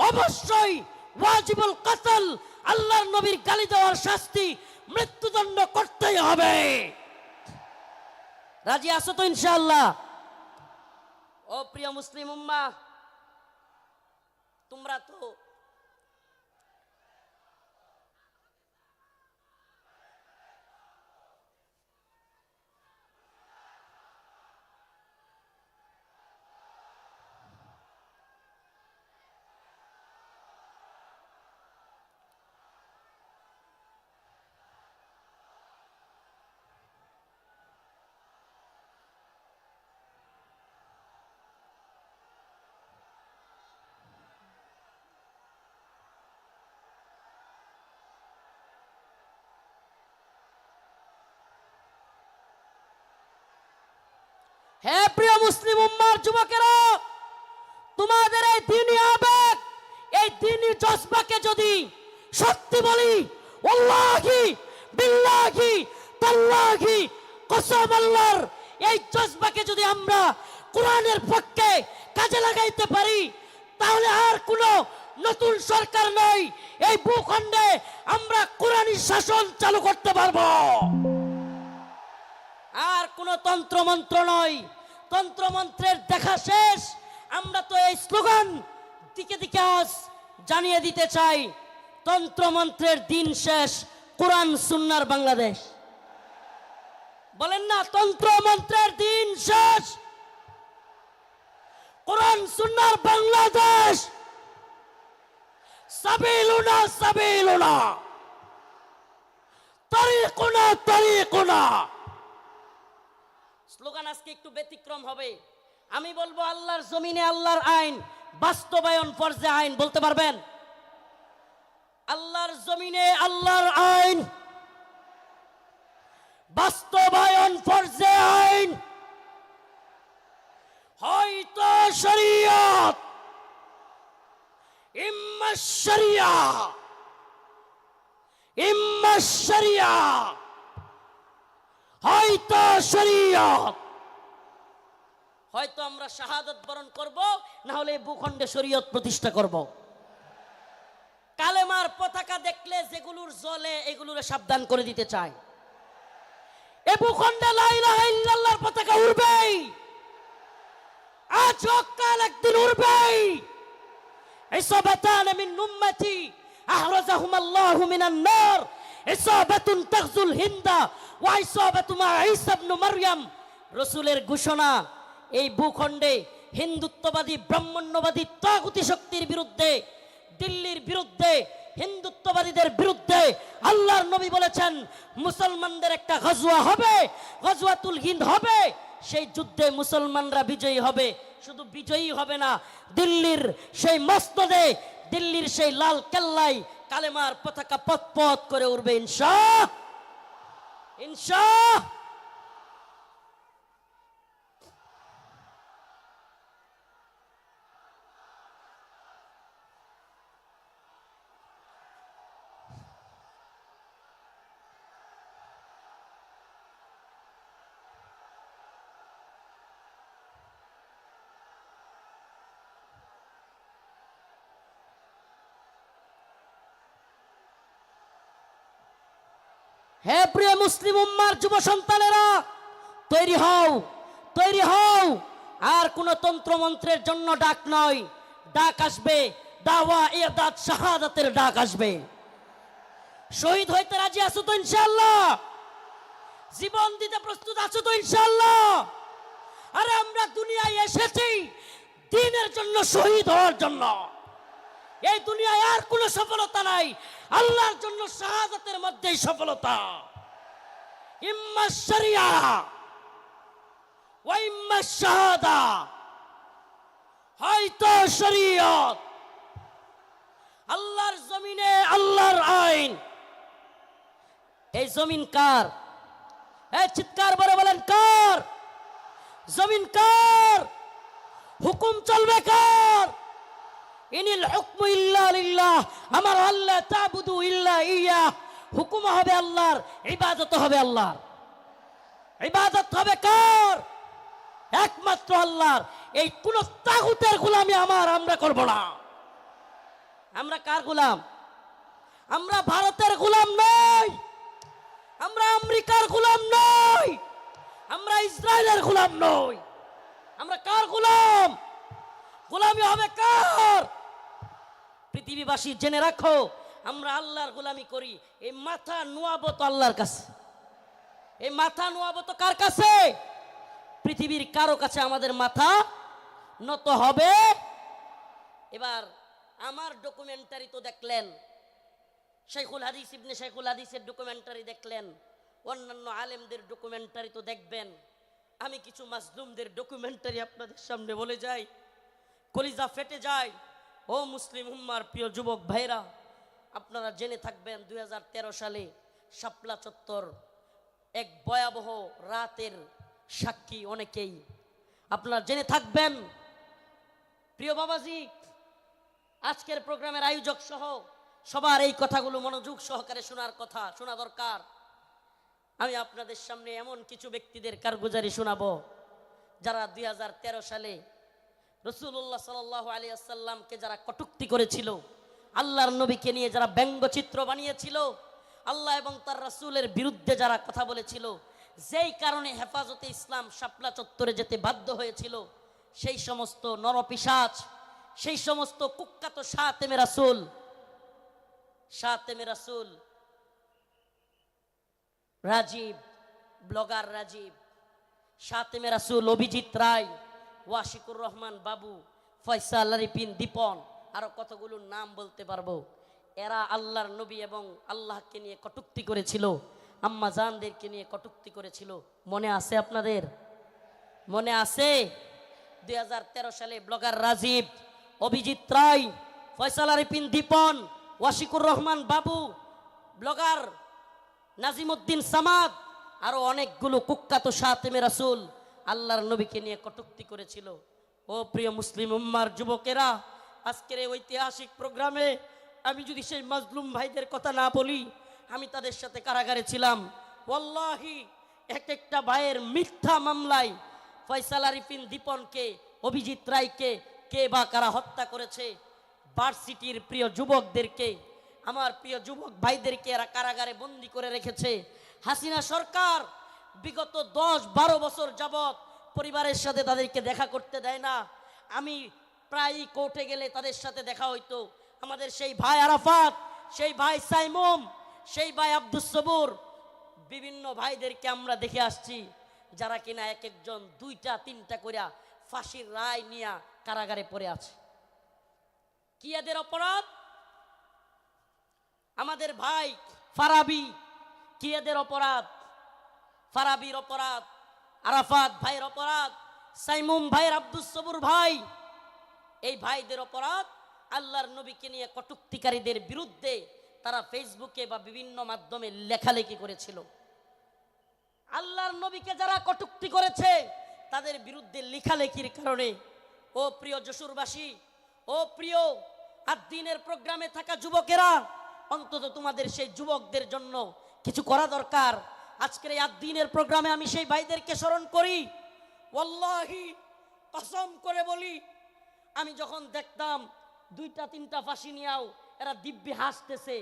অবশ্যই ওয়াজিবুল কতল, আল্লাহর নবীর গালি দেওয়ার শাস্তি, মৃত্যুদণ্ড করতেই হবে। রাজি আছো তো ইনশাআল্লাহ? ও প্রিয় মুসলিম উম্মাহ, তোমরা তো হে প্রিয় মুসলিম উম্মার যুবকেরা, তোমাদের এই দ্বীনি আবেগ, এই দ্বীনি জজবাকে যদি সত্যি বলি, ওয়াল্লাহি বিল্লাহি তাল্লাহি কসম আল্লাহর, এই জজবাকে যদি আমরা কোরআনের পক্ষে কাজে লাগাইতে পারি, তাহলে আর কোনো নতুন সরকার নয়, এই ভূখণ্ডে আমরা কোরআনী শাসন চালু করতে পারবো। আর কোন তন্ত্রমন্ত্র নয়, তন্ত্রমন্ত্রের দেখা শেষ। আমরা তো এই স্লোগান দিকে দিকে আজ জানিয়ে দিতে চাই, তন্ত্রমন্ত্রের দিন শেষ, কোরআন সুন্নাহর বাংলাদেশ। বলেন না, তন্ত্রমন্ত্রের দিন শেষ, কোরআন সুন্নাহর বাংলাদেশ। সাবিলুনা সাবিলুনা, তরিকুনা তরিকুনা। স্লোগান আজকে একটু ব্যতিক্রম হবে। আমি বলবো, আল্লাহর জমিনে আল্লাহর আইন বাস্তবায়ন ফরজে আইন। বলতে পারবেন? আল্লাহর জমিনে আল্লাহর আইন বাস্তবায়ন ফরজে আইন। হয়তো শরীয়ত, ইম্মা শরিয়া, ইম্মা শরিয়া, হয়তো শরীয়ত। হয়তো আমরা শাহাদাত বরণ করব, না হলে ভূখণ্ডে শরীয়ত প্রতিষ্ঠা করব। কালেমার পতাকা দেখলে যেগুলোর জ্বলে, এগুলোরে সাবধান করে দিতে চাই। এ ভূখণ্ডে লা ইলাহা ইল্লাল্লাহর পতাকা উড়বেই, আজ হোক কাল একদিন উড়বেই। ইসাবাতান মিন উম্মতি আহরাজাহুম আল্লাহু মিনান নার, ইসাবাতুন তাগজুল হিন্দা ওয়া ইসাবাতু মা ঈসা ইবনে মারইয়াম। রাসূলের ঘোষণা, এই ভূখণ্ডে হিন্দুত্ববাদী ব্রাহ্মণ্যবাদী তাগুতি শক্তির বিরুদ্ধে, দিল্লির বিরুদ্ধে, হিন্দুত্ববাদীদের বিরুদ্ধে আল্লাহর নবী বলেছেন মুসলমানদের একটা গজওয়া হবে, গজওয়াতুল হিন্দ হবে। সেই যুদ্ধে মুসলমানরা বিজয়ী হবে। শুধু বিজয়ী হবে না, দিল্লির সেই মসনদে, দিল্লির সেই লাল কেল্লায় কালেমার পতাকা পথ পথ করে উঠবে ইনশাআল্লাহ, ইনশাআল্লাহ। হে প্রিয় মুসলিম উম্মার যুব সন্তানেরা, তৈরি হও, তৈরি হও। আর কোন তন্ত্রমন্ত্রের জন্য ডাক নয়, ডাক আসবে দাওয়া ইরদাদ শাহাদাতের ডাক আসবে। শহীদ হইতে রাজি আছো তো ইনশাআল্লাহ? জীবন দিতে প্রস্তুত আছো তো ইনশাআল্লাহ? আরে আমরা দুনিয়ায় এসেছি দ্বীনের জন্য, শহীদ হওয়ার জন্য। এই দুনিয়ায় আর কোনো সফলতা নাই, আল্লাহর জন্য শাহাদাতের মধ্যেই সফলতা। ইম্মা শরিয়া ওয়া ইম্মা শাহাদা, হয়তো শরীয়ত। আল্লাহর জমিনে আল্লাহর আইন। এই জমিন কার? এই চিৎকার করে বলেন কার? জমিন কার? হুকুম চলবে কার? ইনিল হুকমু ইল্লা লিল্লাহ, আমার আল্লাহ তাবুদু ইল্লা ইয়া। হুকুম হবে আল্লাহর, ইবাদত হবে আল্লাহর। ইবাদত হবে কার? একমাত্র আল্লাহর। এই কোন তাগুতের গোলামি আমরা করব না। আমরা কার গোলাম? আমরা ভারতের গোলাম নই, আমরা আমেরিকার গোলাম নই, আমরা ইসরায়েলের গোলাম নই। আমরা কার গোলাম? গোলামি হবে কার? পৃথিবীবাসী জেনে রাখো, আমরা আল্লাহর গোলামি করি। এই মাথা নোয়াবো তো আল্লাহর কাছে। এই মাথা নোয়াবো তো কার কাছে? পৃথিবীর কারো কাছে আমাদের মাথা নত হবে। এবার আমার ডকুমেন্টারি তো দেখলেন, শেখুল হাদিস ইবনে শেখুল হাদিসের ডকুমেন্টারি দেখলেন, অন্যান্য আলেমদের ডকুমেন্টারি তো দেখবেন। আমি কিছু মাজলুমদের ডকুমেন্টারি আপনাদের সামনে বলে যাই, কলিজা ফেটে যায়। ও মুসলিম উম্মার প্রিয় যুবক ভাইরা, আপনারা জেনে থাকবেন 2013 সালে শাপলা চত্বর এক ভয়াবহ রাতের সাক্ষী অনেকেই। আপনারা জেনে থাকবেন প্রিয় বাবাজি, আজকের প্রোগ্রামের আয়োজক সহ সবার এই কথাগুলো মনোযোগ সহকারে শোনার কথা, শোনা দরকার। আমি আপনাদের সামনে এমন কিছু ব্যক্তিদের কারগুজারি শোনাবো যারা 2013 সালে রাসূলুল্লাহ সাল্লাল্লাহু আলাইহি ওয়াসাল্লামকে যারা কটূক্তি করেছিল, আল্লাহর নবীকে নিয়ে যারা ব্যঙ্গচিত্র বানিয়েছিল, আল্লাহ এবং তার রাসূলের বিরুদ্ধে যারা কথা বলেছিল, যেই কারণে হেফাজতে ইসলাম শাপলা চত্বরে যেতে বাধ্য হয়েছিল, সেই সমস্ত নরপিশাচ, সেই সমস্ত কুখ্যাত শাতেমে রাসূল রাজীব, ব্লগার রাজীব, শাতেমে রাসূল অভিজিৎ রায়, ওয়াশিকুর রহমান বাবু, ফয়সাল আরিফিন দীপন, আরো কতগুলো নাম বলতে পারবো। এরা আল্লাহর নবী এবং আল্লাহকে নিয়ে কটূক্তি করেছিল, আম্মা জানদেরকে নিয়ে কটূক্তি করেছিল। মনে আছে আপনাদের? মনে আছে? 2013 সালে ব্লগার রাজীব, অভিজিৎ রায়, ফয়সাল আরিফিন দীপন, ওয়াশিকুর রহমান বাবু, ব্লগার নাজিমউদ্দিন সামাদ, আরো অনেকগুলো কুখ্যাত শাতেমে রাসূল আল্লাহর নবীকে নিয়ে কটূক্তি করেছিল। ও প্রিয় মুসলিম উম্মার যুবকেরা, আজকের এই ঐতিহাসিক প্রোগ্রামে আমি যদি সেই মাজলুম ভাইদের কথা না বলি, আমি তাদের সাথে কারাগারে ছিলাম। ওয়াল্লাহি এক একটা ভাইয়ের মিথ্যা মামলায় ফয়সাল আরিফিন দীপনকে, অভিজিৎ রায়কে কে বা কারা হত্যা করেছে, ভার্সিটির প্রিয় যুবকদেরকে, আমার প্রিয় যুবক ভাইদেরকে এরা কারাগারে বন্দী করে রেখেছে। হাসিনা সরকার বিগত 10-12 বছর যাবত পরিবারের সাথে তাদেরকে দেখা করতে দেয় না। আমি প্রায়ই কোর্টে গেলে তাদের সাথে দেখা হইতো। আমাদের সেই ভাই আরাফাত, সেই ভাই সাইমুম, সেই ভাই আব্দুস সবুর, বিভিন্ন ভাইদেরকে আমরা দেখে আসছি যারা কিনা এক একজন 2টা 3টা কইরা ফাঁসির রায় নিয়ে কারাগারে পড়ে আছে। কি এদের অপরাধ? আমাদের ভাই ফারাবি, কি এদের অপরাধ? ফারাবির অপরাধ, আরাফাত ভাইয়ের অপরাধ, সাইমুম ভাইয়ের, আব্দুস সবুর ভাই, এই ভাইদের অপরাধ আল্লাহর নবীকে নিয়ে কটূক্তিকারীদের বিরুদ্ধে তারা ফেসবুকে বা বিভিন্ন মাধ্যমে লেখালেখি করেছিল। আল্লাহর নবীকে যারা কটূক্তি করেছে তাদের বিরুদ্ধে লেখালেখির কারণে, ও প্রিয় যশোরবাসী, ও প্রিয় আদ-দ্বীনের প্রোগ্রামে থাকা যুবকেরা, অন্তত তোমাদের সেই যুবকদের জন্য কিছু করা দরকার। আজকের এই আদ-দ্বীনের প্রোগ্রামে আমি সেই ভাইদেরকে স্মরণ করি। ওয়াল্লাহি কসম করে বলি, আমি যখন দেখতাম 2টা 3টা ফাঁসি নিয়েও এরা দিব্যি হাসতেছে,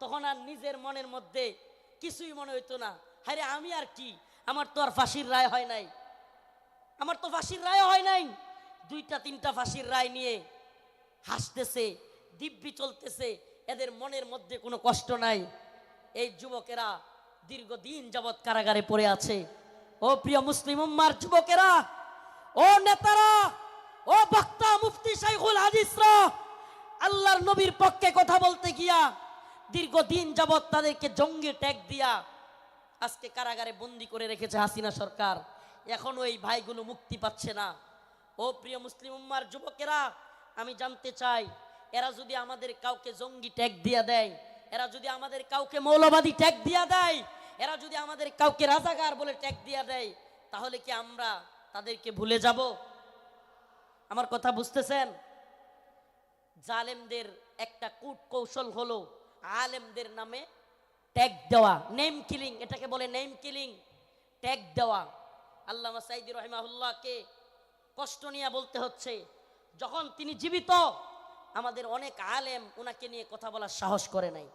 তখন আর নিজের মনের মধ্যে কিছুই মনে হইতো না, হায়রে আমি আর কি, আমার তো আর ফাঁসির রায় হয় নাই, আমার তো ফাঁসির রায় হয় নাই। 2টা 3টা ফাঁসির রায় নিয়ে হাসতেছে, দিব্যি চলতেছে, এদের মনের মধ্যে কোনো কষ্ট নাই। এই যুবকেরা দীর্ঘদিন যাবৎ কারাগারে পড়ে আছে। ও প্রিয় মুসলিম উম্মার যুবকেরা, ও নেতারা, ও বক্তা মুফতি শাইখুল হাদিসরা, আল্লাহর নবীর পক্ষে কথা বলতে গিয়া দীর্ঘদিন যাবৎ তাদেরকে জঙ্গি ট্যাগ দিয়া আজকে কারাগারে বন্দি করে রেখেছে হাসিনা সরকার। এখনো এই ভাইগুলো মুক্তি পাচ্ছে না। ও প্রিয় মুসলিম উম্মার যুবকেরা, আমি জানতে চাই, এরা যদি আমাদের কাউকে জঙ্গি ট্যাগ দিয়া দেয়, এরা যদি আমাদের কাউকে মৌলবাদী ট্যাগ দিয়া দেয়, এরা যদি আমাদের কাউকে রাজাকার বলে ট্যাগ দিয়া দেয়, তাহলে কি আমরা তাদেরকে ভুলে যাব? আমার কথা বুঝতেছেন? জালেমদের একটা কূট কৌশল হলো আলেমদের নামে ট্যাগ দেওয়া, নেম কিলিং, এটাকে বলে নেম কিলিং, ট্যাগ দেওয়া। আল্লামা সাঈদী রাহিমাহুল্লাহকে কষ্ট নিয়ে বলতে হচ্ছে, যখন তিনি জীবিত আমাদের অনেক আলেম ওনাকে নিয়ে কথা বলার সাহস করে নাই,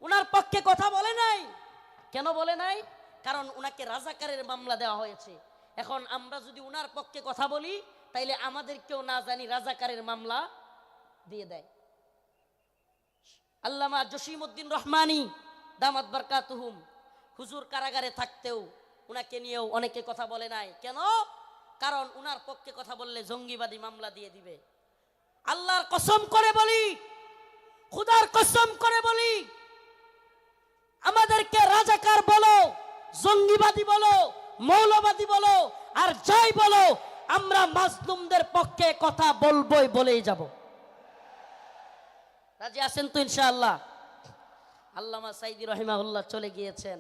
ওনার পক্ষে কথা বলে নাই। কেন বলে নাই? কারণ ওনাকে রাজাকারের মামলা দেওয়া হয়েছে। এখন আমরা যদি ওনার পক্ষে কথা বলি, তাইলে আমাদেরকেও না জানি রাজাকারের মামলা দিয়ে দেয়। আল্লামা জসিমউদ্দিন রহমানী দামাত বারকাতুহুম, হুজুর কারাগারে থাকতেও ওনাকে নিয়েও অনেকে কথা বলে নাই। কেন? কারণ ওনার পক্ষে কথা বললে জঙ্গিবাদী মামলা দিয়ে দিবে। আল্লাহর কসম করে বলি, খুদার কসম করে বলি, আমাদেরকে রাজাকার বলো, জঙ্গিবাদী বলো, মৌলবাদী বলো, আর যাই বলো, আমরা মাজলুমদের পক্ষে কথা বলবোই, বলেই যাব। রাজি আছেন তো ইনশাআল্লাহ? আল্লামা সাঈদী রাহিমাহুল্লাহ চলে গিয়েছেন,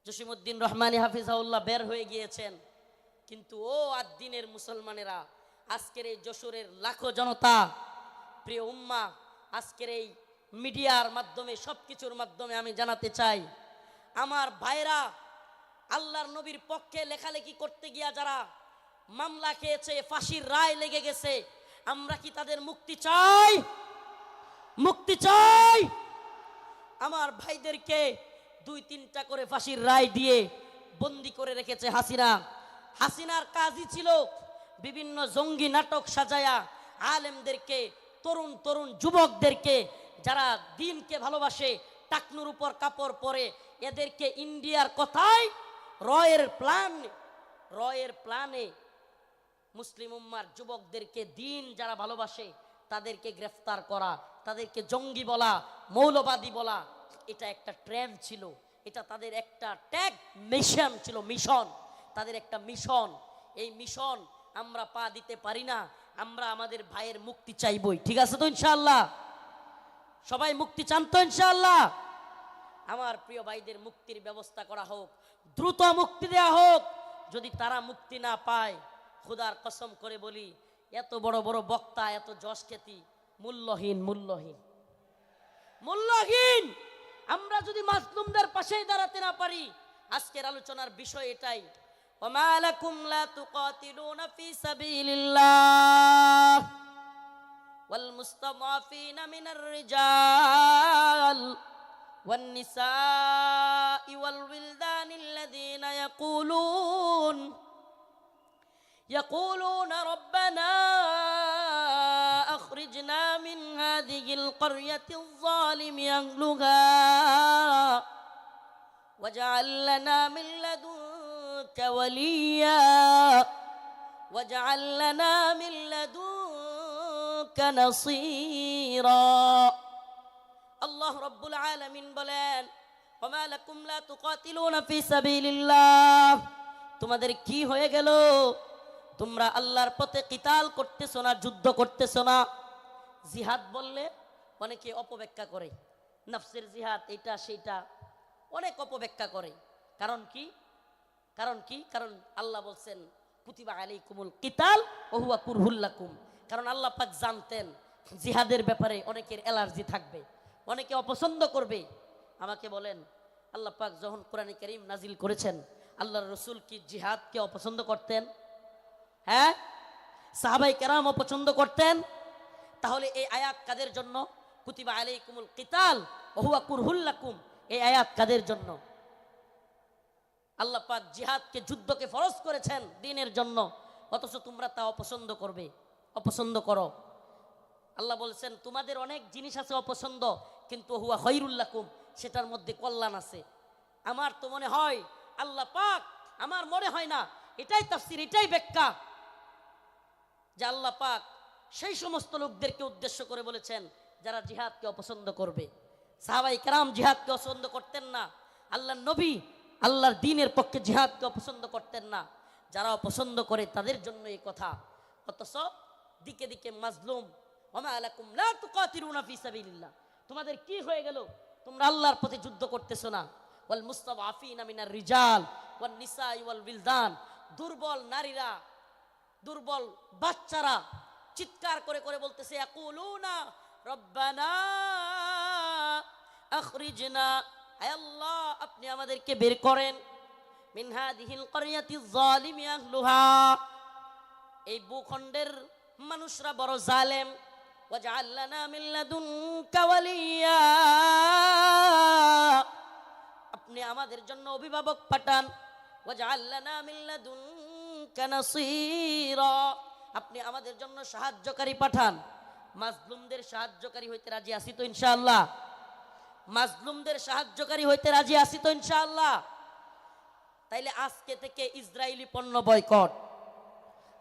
জসিমউদ্দিন রহমানী হাফিজাহুল্লাহ বের হয়ে গিয়েছেন, কিন্তু ও আদ-দ্বীনের মুসলমানেরা, আজকের এই যশোরের লাখো জনতা, প্রিয় উম্মা, আজকের এই মিডিয়ার মাধ্যমে, সবকিছুর মাধ্যমে আমি জানাতে চাই, আমার ভাইরা আল্লাহর নবীর পক্ষে লেখালেখি করতে গিয়া যারা মামলা খেয়েছে, ফাঁসির রায় লেগে গেছে, আমরা কি তাদের মুক্তি চাই? মুক্তি চাই। আমার ভাইদেরকে 2-3টা করে ফাঁসির রায় দিয়ে বন্দি করে রেখেছে হাসিনা। হাসিনার কাজই ছিল বিভিন্ন জঙ্গি নাটক সাজায়া আলেমদেরকে, তরুণ তরুণ যুবকদেরকে যারা দ্বীনকে ভালোবাসে, টাকনুর উপর কাপড় পরে, এদেরকে ইন্ডিয়ার কথায় রয়ের প্ল্যানে মুসলিম উম্মার যুবকদেরকে, দ্বীন যারা ভালোবাসে তাদেরকে গ্রেফতার করা, তাদেরকে জঙ্গি বলা, মৌলবাদী বলা, এটা একটা ট্রেন্ড ছিল, এটা তাদের একটা ট্যাগ মিশন ছিল, মিশন, তাদের একটা মিশন। এই মিশন আমরা পা দিতে পারি না। আমরা আমাদের ভাইয়ের মুক্তি চাইবই। ঠিক আছে তো ইনশাআল্লাহ? সবাই মুক্তি চান তো ইনশাআল্লাহ? আমার প্রিয় ভাইদের মুক্তির ব্যবস্থা করা হোক, দ্রুত মুক্তি দেয়া হোক। যদি তারা মুক্তি না পায়, খুদার কসম করে বলি, এত বড় বড় বক্তা, এত যশ খ্যাতি মূল্যহীন, মূল্যহীন, মূল্যহীন। আমরা যদি মাজলুমদের পাশেই দাঁড়াতে না পারি, আজকের আলোচনার বিষয় এটাই। ওমা লাকুম লা তুকাতিলুনা ফি সাবিলিল্লাহ ওয়াল মুস্তাদাফিনা মিনার রিজাল ওয়ান নিসাই ওয়াল উইলদানিল্লাযীনা يقولون ربنا أخرجنا من هذه القرية القرية الظالم أهلها واجعل لنا من لدنك وليا واجعل لنا من لدنك نصيرا আল্লাহ রাব্বুল আলামিন বলেন ওমা লাকুম লা তুকাতিলুনা ফি সাবিলিল্লাহ তোমাদের কি হয়ে গেল তোমরা আল্লাহর পথে কিতাল করতেছো না যুদ্ধ করতেছো না জিহাদ বললে অনেকে অপব্যাখ্যা করে নফসের জিহাদ এটা সেটা অনেক অপব্যাখ্যা করে কারণ কি কারণ আল্লাহ বলছেন কুতিবা আলাইকুমুল কিতাল ওয়া হুয়া কুরহুল লাকুম কারণ আল্লাহ পাক জানতেন জিহাদের ব্যাপারে অনেকের অ্যালার্জি থাকবে অনেকে অপছন্দ করবে আমাকে বলেন আল্লাহ পাক যখন কোরআনে কারীম নাজিল করেছেন আল্লাহর রাসূল কি জিহাদকে অপছন্দ করতেন হ্যাঁ সাহাবায়ে কেরাম অপছন্দ করতেন তাহলে এই আয়াত কাদের জন্য কুতিবা আলাইকুমুল কিতাল ওয়া হুয়া কুরহুল লাকুম এই আয়াত কাদের জন্য আল্লাহ পাক জিহাদকে যুদ্ধকে ফরজ করেছেন দ্বীনের জন্য অথচ তোমরা তা অপছন্দ করো আল্লাহ বলছেন তোমাদের অনেক জিনিস আছে অপছন্দ কিন্তু হুয়া খায়রুল লাকুম সেটার মধ্যে কল্যাণ আছে আমার তো মনে হয় আল্লাহ পাক আমার মনে হয় না এটাই তাফসীর এটাই ব্যাখ্যা যে আল্লাহ পাক সেই সমস্ত লোকদেরকে উদ্দেশ্য করে বলেছেন যারা জিহাদকে অপছন্দ করবে সাহাবায়ে কেরাম জিহাদকে অপছন্দ করতেন না আল্লাহর নবী আল্লাহর দ্বীনের পক্ষে জিহাদকে অপছন্দ করতেন না যারা অপছন্দ করে তাদের জন্য এই কথা অথচ দিকে দিকে মাজলুম ওমা লাকুম লা তুকাতিলুনা ফি সাবিলিল্লাহ তোমাদের কি হয়ে গেল তোমরা আল্লাহর পথে যুদ্ধ করতেছো না ওয়াল মুস্তাদআফিনা মিনার রিজাল ওয়ান নিসাই ওয়াল বিলদান দুর্বল নারীরা দুর্বল বাচ্চারা চিৎকার করে করে বলতেছে ইয়াকুলুনা রব্বানা আখরিজনা আয় আল্লাহ আপনি আমাদেরকে বের করেন মিন হাদিহিল ক্বরিয়াতিজ যালিমি আহলুহা এই ভূখণ্ডের মানুষরা বড় জালেম ওয়াজআল লানা মিন লাদুনকা ওয়ালিয়া আপনি আমাদের জন্য অভিভাবক পাঠান ওয়াজআল লানা মিন লাদুনকা নাসীরা আপনি আমাদের জন্য সাহায্যকারী পাঠান মাজলুমদের সাহায্যকারী হইতে রাজি আছি তো ইনশাআল্লাহ মাজলুমদের সাহায্যকারী হইতে রাজি আছি তো ইনশাআল্লাহ তাইলে আজকে থেকে ইসরায়েলি পণ্য বয়কট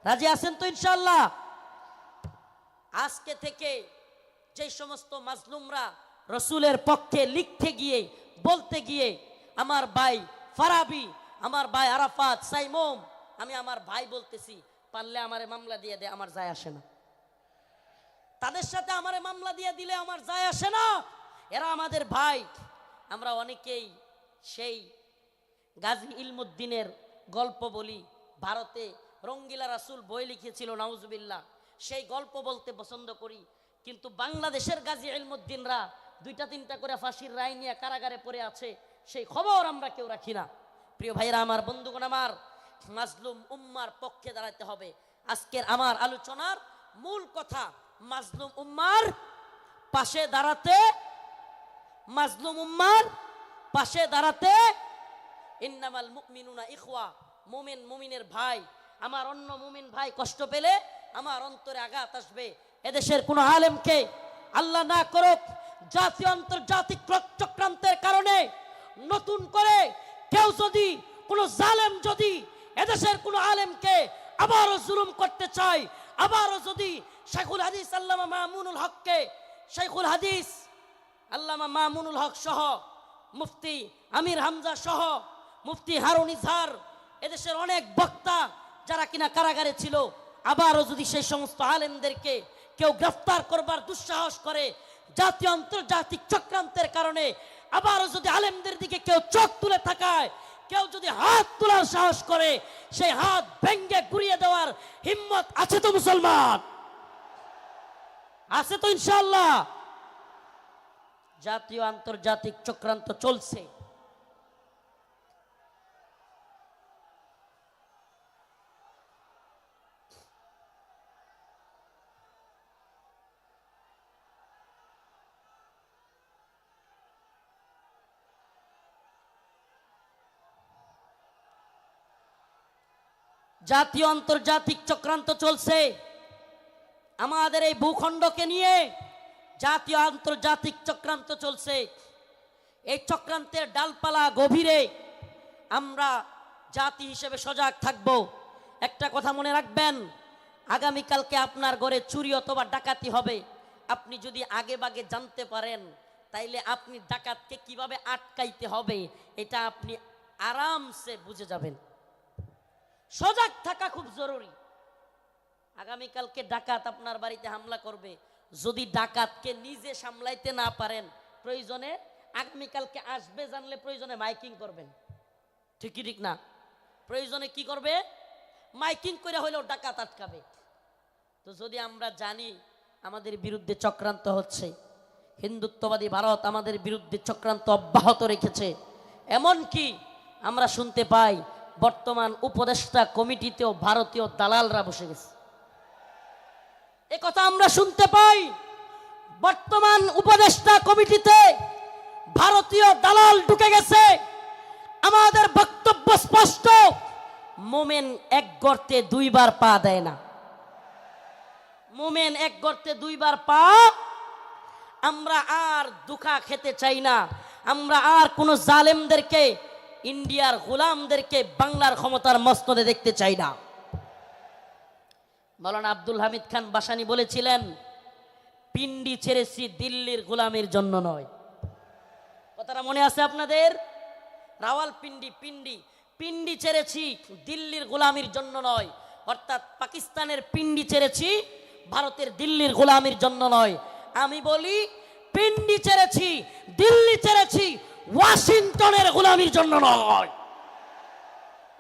রাজি আছেন তো ইনশাআল্লাহ আজকে থেকে যে সমস্ত মাজলুমরা রাসূলের পক্ষে লিখতে গিয়ে বলতে গিয়ে আমার ভাই ফারাবি আমার ভাই আরাফাত সাইমুম আমি আমার ভাই বলতেছি পারলে আমারে মামলা দিয়ে দে আমার যায় আসে না তাদের সাথে আমারে মামলা দিয়ে দিলে আমার যায় আসে না এরা আমাদের ভাই আমরা অনেকেই সেই গাজী ইলমুদ্দিনের গল্প বলি ভারতে রঙ্গিলা রাসূল বই লিখেছিল নাউজুবিল্লাহ সেই গল্প বলতে পছন্দ করি কিন্তু বাংলাদেশের গাজী ইলমুদ্দিনরা 2-3টা করে ফাঁসির রায় নিয়ে কারাগারে পড়ে আছে সেই খবর আমরা কেউ রাখি না প্রিয় ভাইরা আমার বন্ধুগণ আমার মাজলুম উম্মার পক্ষে দাঁড়াতে হবে আজকের আমার আলোচনার মূল কথা মাজলুম উম্মার পাশে দাঁড়াতে মাজলুম উম্মার পাশে দাঁড়াতে ইন্নামাল মুমিনুনা ইখওয়া মুমিন মুমিনের ভাই আমার অন্য মুমিন ভাই কষ্ট পেলে আমার অন্তরে আঘাত আসবে এদেশের কোন আলেমকে আল্লাহ না করুক জাতীয় আন্তর্জাতিক চক্রান্তের কারণে নতুন করে কেউ যদি কোন জালেম যদি এদেশের কোন আলেমকে আবারও জুলুম করতে চায় আবারও যদি শাইখুল হাদিস আল্লামা মামুনুল হককে শাইখুল হাদিস আল্লামা মামুনুল হক সহ মুফতি আমির হামজা সহ মুফতি হারুন ইজহার এদেশের অনেক বক্তা যারা কিনা কারাগারে ছিল আবারও যদি সেই সমস্ত আলেমদেরকে কেউ গ্রেফতার করবার দুঃসাহস করে জাতীয় আন্তর্জাতিক চক্রান্তের কারণে আবারও যদি আলেমদের দিকে কেউ চোখ তুলে তাকায় কেউ যদি হাত তোলার সাহস করে সেই হাত ভেঙ্গে গুড়িয়ে দেওয়ার হিম্মত আছে তো মুসলমান আছে তো ইনশাআল্লাহ জাতীয় আন্তর্জাতিক চক্রান্ত চলছে জাতীয় আন্তর্জাতিক চক্রান্ত চলছে আমাদের এই ভূখণ্ডকে নিয়ে জাতীয় আন্তর্জাতিক চক্রান্ত চলছে। এই চক্রান্তের ডালপালা গভীরে আমরা জাতি হিসেবে সজাগ থাকব। একটা কথা মনে রাখবেন, আগামীকালকে আপনার ঘরে চুরি অথবা ডাকাতি হবে। আপনি যদি আগে ভাগে জানতে পারেন, তাইলে আপনি ডাকাতকে কিভাবে আটকাইতে হবে এটা আপনি আরামসে বুঝে যাবেন। সজাগ থাকা খুব জরুরি। আগামীকালকে ডাকাত আপনার বাড়িতে হামলা করবে, যদি ডাকাতকে নিজে সামলাইতে না পারেন, প্রয়োজনে আগামীকালকে আসবে জানলে প্রয়োজনে মাইকিং করবেন। ঠিক কি ঠিক না? প্রয়োজনে কি করবে? মাইকিং করে হইলেও ডাকাত আটকাবে। তো যদি আমরা জানি আমাদের বিরুদ্ধে চক্রান্ত হচ্ছে, হিন্দুত্ববাদী ভারত আমাদের বিরুদ্ধে চক্রান্ত অব্যাহত রেখেছে, এমন কি আমরা শুনতে পাই বর্তমান উপদেষ্টা কমিটিতেও ভারতীয় দালালরা বসে গেছে। এ কথা আমরা শুনতে পাই, বর্তমান উপদেষ্টা কমিটিতে ভারতীয় দালাল ঢুকে গেছে। আমাদের বক্তব্য স্পষ্ট, মোমেন এক গর্তে দুইবার পা দেয় না। মোমেন এক গর্তে দুইবার পা। আমরা আর দুঃখা খেতে চাই না। আমরা আর কোন জালেমদেরকে, ইন্ডিয়ার গোলামদেরকে বাংলার ক্ষমতার মস্তদে দেখতে চাই না। মাওলানা আব্দুল হামিদ খান বাসানি বলেছিলেন, পিন্ডি ছেড়েছি দিল্লির গোলামের জন্য নয়। কথাটা মনে আছে আপনাদের? রাওয়ালপিন্ডি পিন্ডি ছেড়েছি দিল্লির গোলামির জন্য নয়। অর্থাৎ পাকিস্তানের পিন্ডি ছেড়েছি, ভারতের দিল্লির গোলামির জন্য নয়। আমি বলি, পিন্ডি ছেড়েছি, দিল্লি ছেড়েছি, ওয়াশিংটনের গোলামির জন্য নয়।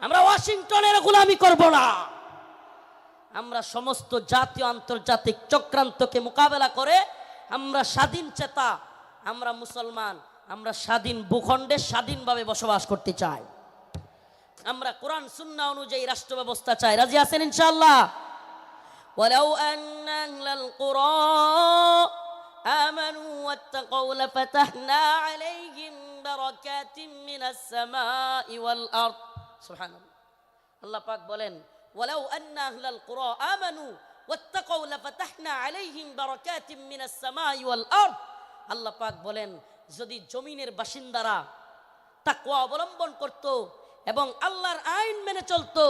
আমরা ওয়াশিংটনের গোলামি করব না। আমরা সমস্ত জাতীয় আন্তর্জাতিক চক্রান্তকে মোকাবেলা করে আমরা স্বাধীন চেতা, আমরা মুসলমান, আমরা স্বাধীন ভূখণ্ডে স্বাধীনভাবে বসবাস করতে চাই। আমরা কোরআন সুন্নাহ অনুযায়ী রাষ্ট্র ব্যবস্থা চাই। রাজি আছেন ইনশাআল্লাহ? ওয়ালাউ আন্না আহলাল কুরা আমানু ওয়াত্তাকাউ লাফাতাহনা আলাইহিম বারাকাতিম মিনাস সামাই ওয়াল আরদ। সুবহানাল্লাহ। আল্লাহ পাক বলেন, ওয়ালাউ আন্না আহলাল কুরা আমানু ওয়াত্তাকাউ লাফাতাহনা আলাইহিম বারাকাতিম মিনাস সামাই ওয়াল আরদ। আল্লাহ পাক বলেন, যদি জমিনের বাসিন্দারা তাকওয়া অবলম্বন করত এবং আল্লাহর আইন মেনে চলতো,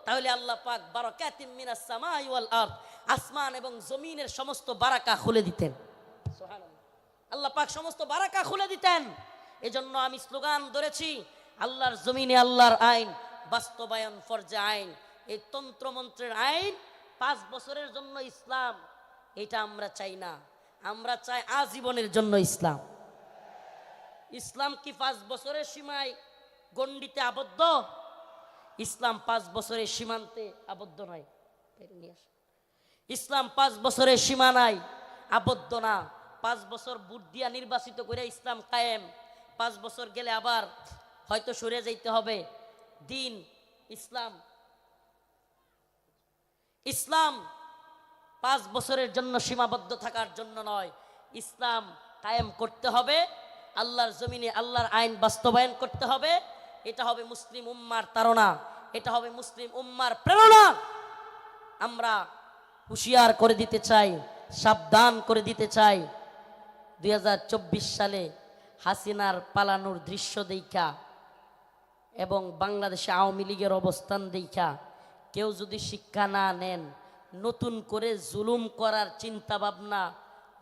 তাহলে আল্লাহ পাক বারাকাতিম মিনাস সামাই ওয়াল আরদ, আসমান এবং জমিনের সমস্ত বারাকা খুলে দিতেন। সুবহানাল্লাহ। আল্লাহ পাক সমস্ত বারাকা খুলে দিতেন। এজন্য আমি স্লোগান ধরেছি, আল্লাহর জমিনে আল্লাহর আইন বাস্তবায়ন ফরজে আইন। এই তন্ত্রমন্ত্রের আইন 5 বছরের জন্য ইসলাম, এটা আমরা চাই না। আমরা চাই আজীবনের জন্য ইসলাম। ইসলাম কি 5 বছরের সীমায় গণ্ডিতে আবদ্ধ? ইসলাম 5 বছরের সীমান্তে আবদ্ধ নয়। ইসলাম 5 বছরের সীমানায় আবদ্ধ না। 5 বছর ভোট দিয়া নির্বাচিত করে ইসলাম কায়েম। 5 বছর গেলে আবার হয়তো সরে যাইতে হবে। দিন ইসলাম 5 বছরের জন্য সীমাবদ্ধ থাকার জন্য নয়। ইসলাম কায়েম করতে হবে, আল্লাহর জমিনে আল্লাহর আইন বাস্তবায়ন করতে হবে। এটা হবে মুসলিম উম্মার তাড়না, এটা হবে মুসলিম উম্মার প্রেরণা। আমরা হুঁশিয়ার করে দিতে চাই, সাবধান করে দিতে চাই। 2024 সালে হাসিনার পালানোর দৃশ্য দেখা এবং বাংলাদেশে আওয়ামী লীগের অবস্থান দেখা কেউ যদি শিক্ষা না নেন, নতুন করে জুলুম করার চিন্তা ভাবনা,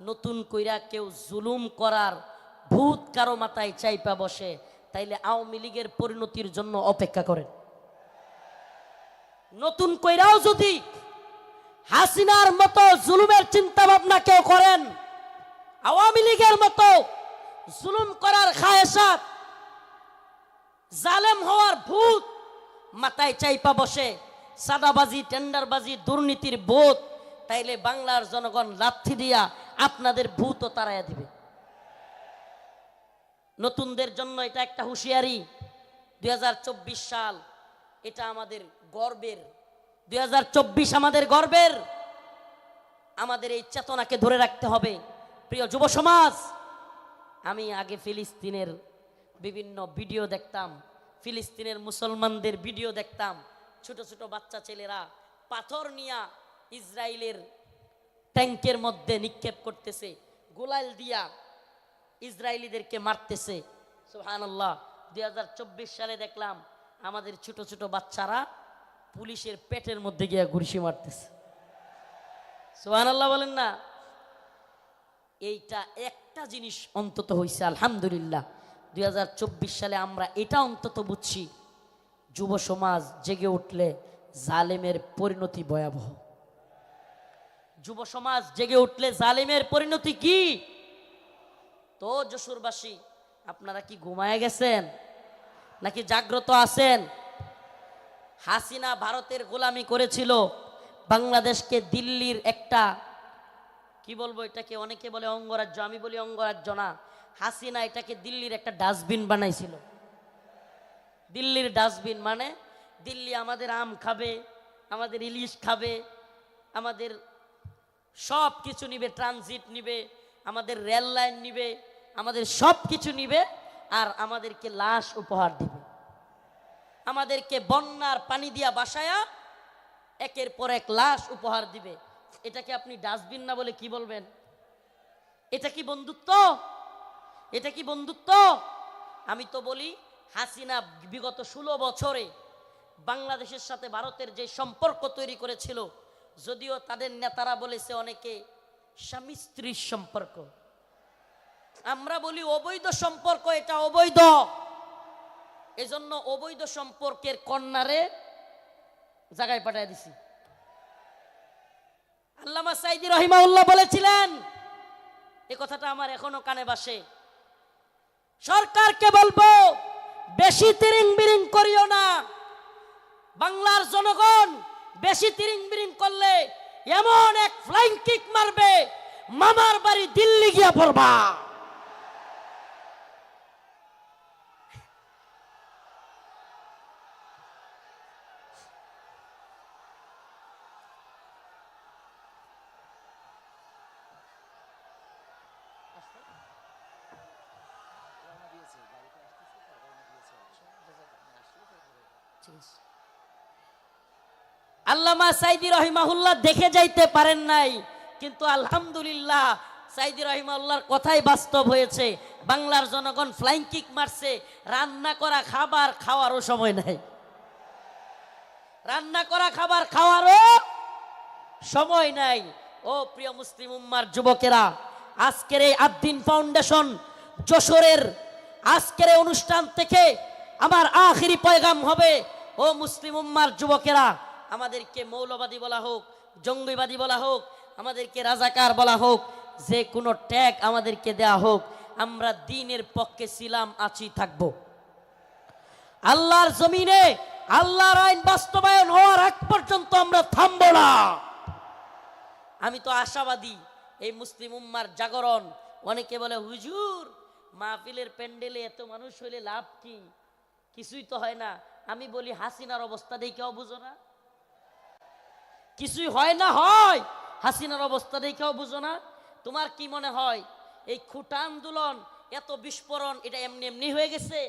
নতুন কইরা কেউ জুলুম করার ভূত কারো মাথায় চাইপা বসে, তাইলে আওয়ামী লীগের পরিণতির জন্য অপেক্ষা করেন। নতুন কইরাও যদি হাসিনার মতো জুলুমের চিন্তা ভাবনা কেউ করেন, আওয়ামী লীগের মতো জুলুম করার খায়েশাত, জালেম হওয়ার ভূত মাথায় চাইপা বসে, সাদাবাজি, টেন্ডারবাজি, দুর্নীতির বোধ, তাইলে বাংলার জনগণ লাথি দিয়া আপনাদের ভূতও তাড়াইয়া দিবে। নতুনদের জন্য এটা একটা হুঁশিয়ারি। 2024 সাল এটা আমাদের গর্বের। 2024 আমাদের গর্বের। আমাদের এই চেতনাকে ধরে রাখতে হবে। প্রিয় যুব সমাজ, আমি আগে ফিলিস্তিনের বিভিন্ন ভিডিও দেখতাম, ফিলিস্তিনের মুসলমানদের ভিডিও দেখতাম। ছোট ছোট বাচ্চা ছেলেরা পাথর নিয়ে ইসরায়েলের ট্যাঙ্কের মধ্যে নিক্ষেপ করতেছে, গোলাইল দিয়া ইসরায়েলিদেরকে মারতেছে। সুবহানাল্লাহ। 2024 সালে দেখলাম আমাদের ছোট ছোট বাচ্চারা পুলিশের পেটের মধ্যে গিয়া ঘুরশি মারতেছে। সুবহানাল্লাহ বলেন না। এইটা একটা জিনিস অন্তত হইছে আলহামদুলিল্লাহ। 2024 সালে আমরা এটা অন্তত বুঝছি, যুব সমাজ জেগে উঠলে জালেমের পরিণতি ভয়াবহ। যুব সমাজ জেগে উঠলে জালেমের পরিণতি কি? তো যশোরবাসী, আপনারা কি ঘুমায় গেছেন নাকি জাগ্রত আছেন? হাসিনা ভারতের গোলামি করেছিল, বাংলাদেশকে দিল্লির একটা কি বলবো, এটাকে অনেকে বলে অঙ্গরাজ্য, আমি বলি অঙ্গরাজ্য না। হাসিনা এটাকে দিল্লির একটা ডাস্টবিন বানাইছিল। দিল্লির ডাস্টবিন মানে দিল্লি আমাদের আম খাবে, আমাদের ইলিশ খাবে, আমাদের সব কিছু নিবে, ট্রানজিট নিবে, আমাদের রেল লাইন নিবে, আমাদের সব কিছু নিবে, আর আমাদেরকে লাশ উপহার দিবে। আমাদেরকে বন্যার পানি দিয়া বাসায়া একের পর এক লাশ উপহার দিবে। এটাকে আপনি ডাস্টবিন না বলে কি বলবেন? এটা কি বন্ধুত্ব? এটা কি বন্ধুত্ব? আমি তো বলি হাসিনা বিগত 16 বছরে বাংলাদেশের সাথে ভারতের যে সম্পর্ক তৈরি করেছিল, যদিও তাদের নেতারা বলেছে অনেকে স্বামী স্ত্রীর সম্পর্ক, আমরা বলি অবৈধ সম্পর্ক, এটা অবৈধ। এজন্য অবৈধ সম্পর্কের কন্যারে জায়গায় পাঠিয়ে দিছি। আল্লামা সাইদি রহিমাহুল্লাহ বলেছিলেন, এই কথাটা আমার এখনো কানে বাসে, সরকারকে বলবো বেশি তিরিং বিরিং করিও না। বাংলার জনগণ বেশি তিরিং বিরিং করলে এমন এক ফ্লাইং কিক মারবে, মামার বাড়ি দিল্লি গিয়া পড়বা। আল্লামা সাইদি রহিমাহুল্লাহ দেখে যাইতে পারেন নাই, কিন্তু আলহামদুলিল্লাহ সাইদি রহিমাহুল্লাহর কথাই বাস্তব হয়েছে। বাংলার জনগণ ফ্লাইং কিক মারছে, রান্না করা খাবার খাওয়ারও সময় নাই। রান্না করা খাবার খাওয়ারও সময় নাই। ও প্রিয় মুসলিম উম্মার যুবকেরা, আজকের এই আদ্দিন ফাউন্ডেশন যশোরের আজকের এই অনুষ্ঠান থেকে আমার আখিরি পয়গাম হবে, ও মুসলিম উম্মার যুবকেরা, আমাদেরকে মৌলবাদী বলা হোক, জঙ্গিবাদী বলা হোক, আমাদেরকে রাজাকার বলা হোক, যে কোনো ট্যাগ আমাদেরকে দেয়া হোক, আমরা দ্বীনের পক্ষে ছিলাম, আছি, থাকব। আল্লাহর জমিনে আল্লাহর আইন বাস্তবায়ন হওয়ার আগ পর্যন্ত আমরা থামব না। আমি তো আশাবাদী এই মুসলিম উম্মার জাগরণ। অনেকে বলে হুজুর মাহফিলের প্যান্ডেলে এত মানুষ হইলে লাভ কি? কিছুই তো হয় না। আমি বলি হাসিনার অবস্থা দেখেও বুঝো না? কিছুই হয় না, হয় হাসিনার অবস্থা দেখেও বুঝো না? তোমার কি মনে হয় এই খুঁটা আন্দোলন, এত বিস্ফোরণ, এটা এমনি এমনি হয়ে গেছে?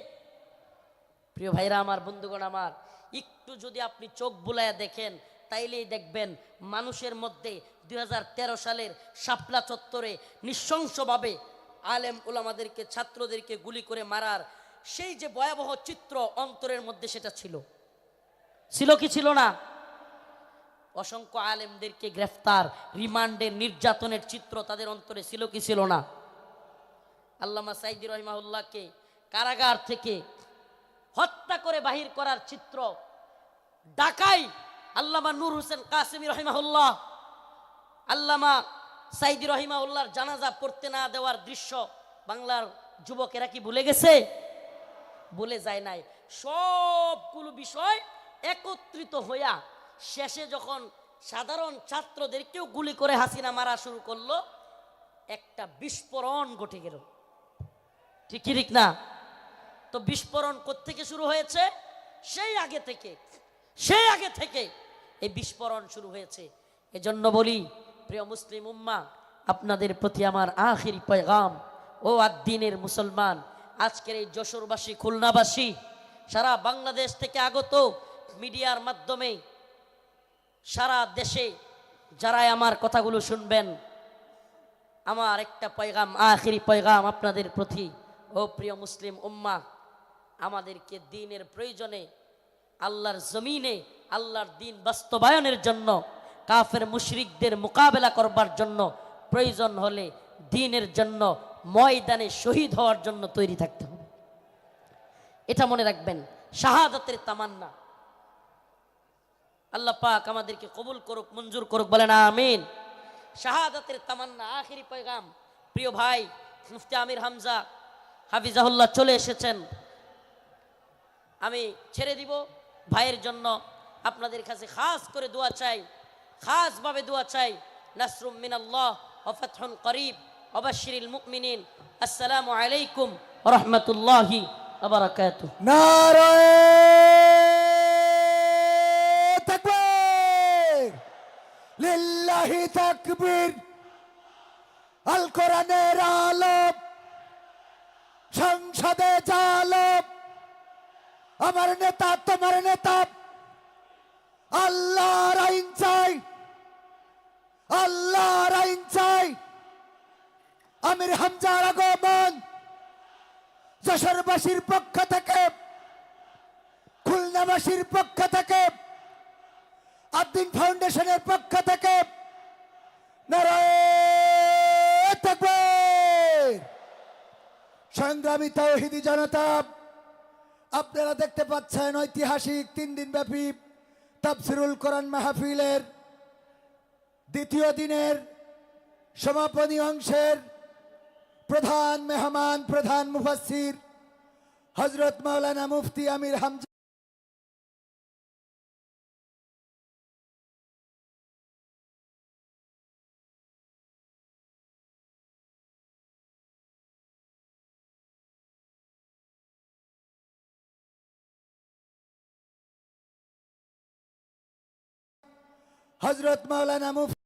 প্রিয় ভাইরা আমার, বন্ধুগণ আমার, একটু যদি আপনি চোখ বুলায়া দেখেন তাইলেই দেখবেন মানুষের মধ্যে 2013 সালের শাপলা চত্বরে নৃশংসভাবে আলেম উলামাদেরকে, ছাত্রদেরকে গুলি করে মারার সেই যে ভয়াবহ চিত্র অন্তরের মধ্যে, সেটা ছিল কি ছিল না? অসংখ্য আলেমদেরকে গ্রেফতার, রিমান্ডের, নির্যাতনের চিত্র তাদের অন্তরে ছিল কি ছিল না? আল্লামা সাইদি রহিমাহুল্লাহকে কারাগার থেকে হত্যা করে বাহির করার চিত্র, ঢাকায় আল্লামা নূর হোসেন কাসেমী রহিমাহুল্লাহ, আল্লামা সাইদি রহিমাহুল্লাহর জানাজা পড়তে না দেওয়ার দৃশ্য বাংলার যুবকেরা কি ভুলে গেছে? ভুলে যায় নাই। সবগুলো বিষয় একত্রিত হইয়া শেষে যখন সাধারণ ছাত্রদেরকেও গুলি করে হাসিনা মারা শুরু করলো, একটা বিস্ফোরণ ঘটে গেল। ঠিক না? তো বিস্ফোরণ কোত্থেকে শুরু হয়েছে? সেই আগে থেকে এই বিস্ফোরণ শুরু হয়েছে। এজন্য বলি প্রিয় মুসলিম উম্মাহ, আপনাদের প্রতি আমার আখিরি পয়গাম, ও আদ্দিনের মুসলমান, আজকের এই যশোরবাসী, খুলনাবাসী, সারা বাংলাদেশ থেকে আগত মিডিয়ার মাধ্যমে সারা দেশে যারাই আমার কথাগুলো শুনবেন, আমার একটা পয়গাম, আখিরি পয়গাম আপনাদের প্রতি। ও প্রিয় মুসলিম উম্মাহ, আমাদেরকে দ্বীনের প্রয়োজনে, আল্লাহর জমিনে আল্লাহর দ্বীন বাস্তবায়নের জন্য, কাফের মুশরিকদের মোকাবেলা করবার জন্য, প্রয়োজন হলে দ্বীনের জন্য ময়দানে শহীদ হওয়ার জন্য তৈরি থাকতে হবে। এটা মনে রাখবেন, শাহাদাতের তামান্না। আল্লাহ পাক আমাদেরকে কবুল করুক, মঞ্জুর করুক, বলেন আমিন। শাহাদাতের তামান্না, আখিরি পয়গাম। প্রিয় ভাই মুফতি আমির হামজা হাফিজাহুল্লাহ চলে এসেছেন। আমি ছেড়ে দিব ভাইয়ের জন্য। আপনাদের কাছে খাস করে দোয়া চাই, খাসভাবে দোয়া চাই। নাসরুম মিনাল্লাহ ওয়া ফাতহুন করিব ওয়া বাশশিরিল মুমিনিন। আসসালামু আলাইকুম ওয়া রাহমাতুল্লাহি ওয়া বারাকাতুহু। নারায়ে তাকবীর, লিল্লাহি তাকবীর। আল কোরআনের আলো, সংসদে জালো, আমার নেতা তোমার নেতা। আল্লাহর আইন চাই, আল্লাহর আইন চাই। আমির হামজার আগমন যশোরবাসীর পক্ষ থেকে, খুলনাবাসীর পক্ষ থেকে, আদ্দিন ফাউন্ডেশনের পক্ষ থেকে নারায়ে তাকবীর। সংগ্রামী তাওহীদি জনতা, আপনারা দেখতে পাচ্ছেন ঐতিহাসিক 3 দিন ব্যাপী তাফসিরুল কোরআন মাহফিলের দ্বিতীয় দিনের সমাপনী অংশের প্রধান মেহমান, প্রধান মুফাসসির হযরত মাওলানা মুফতি আমির হামজা হযরত মাওলানা মুফতি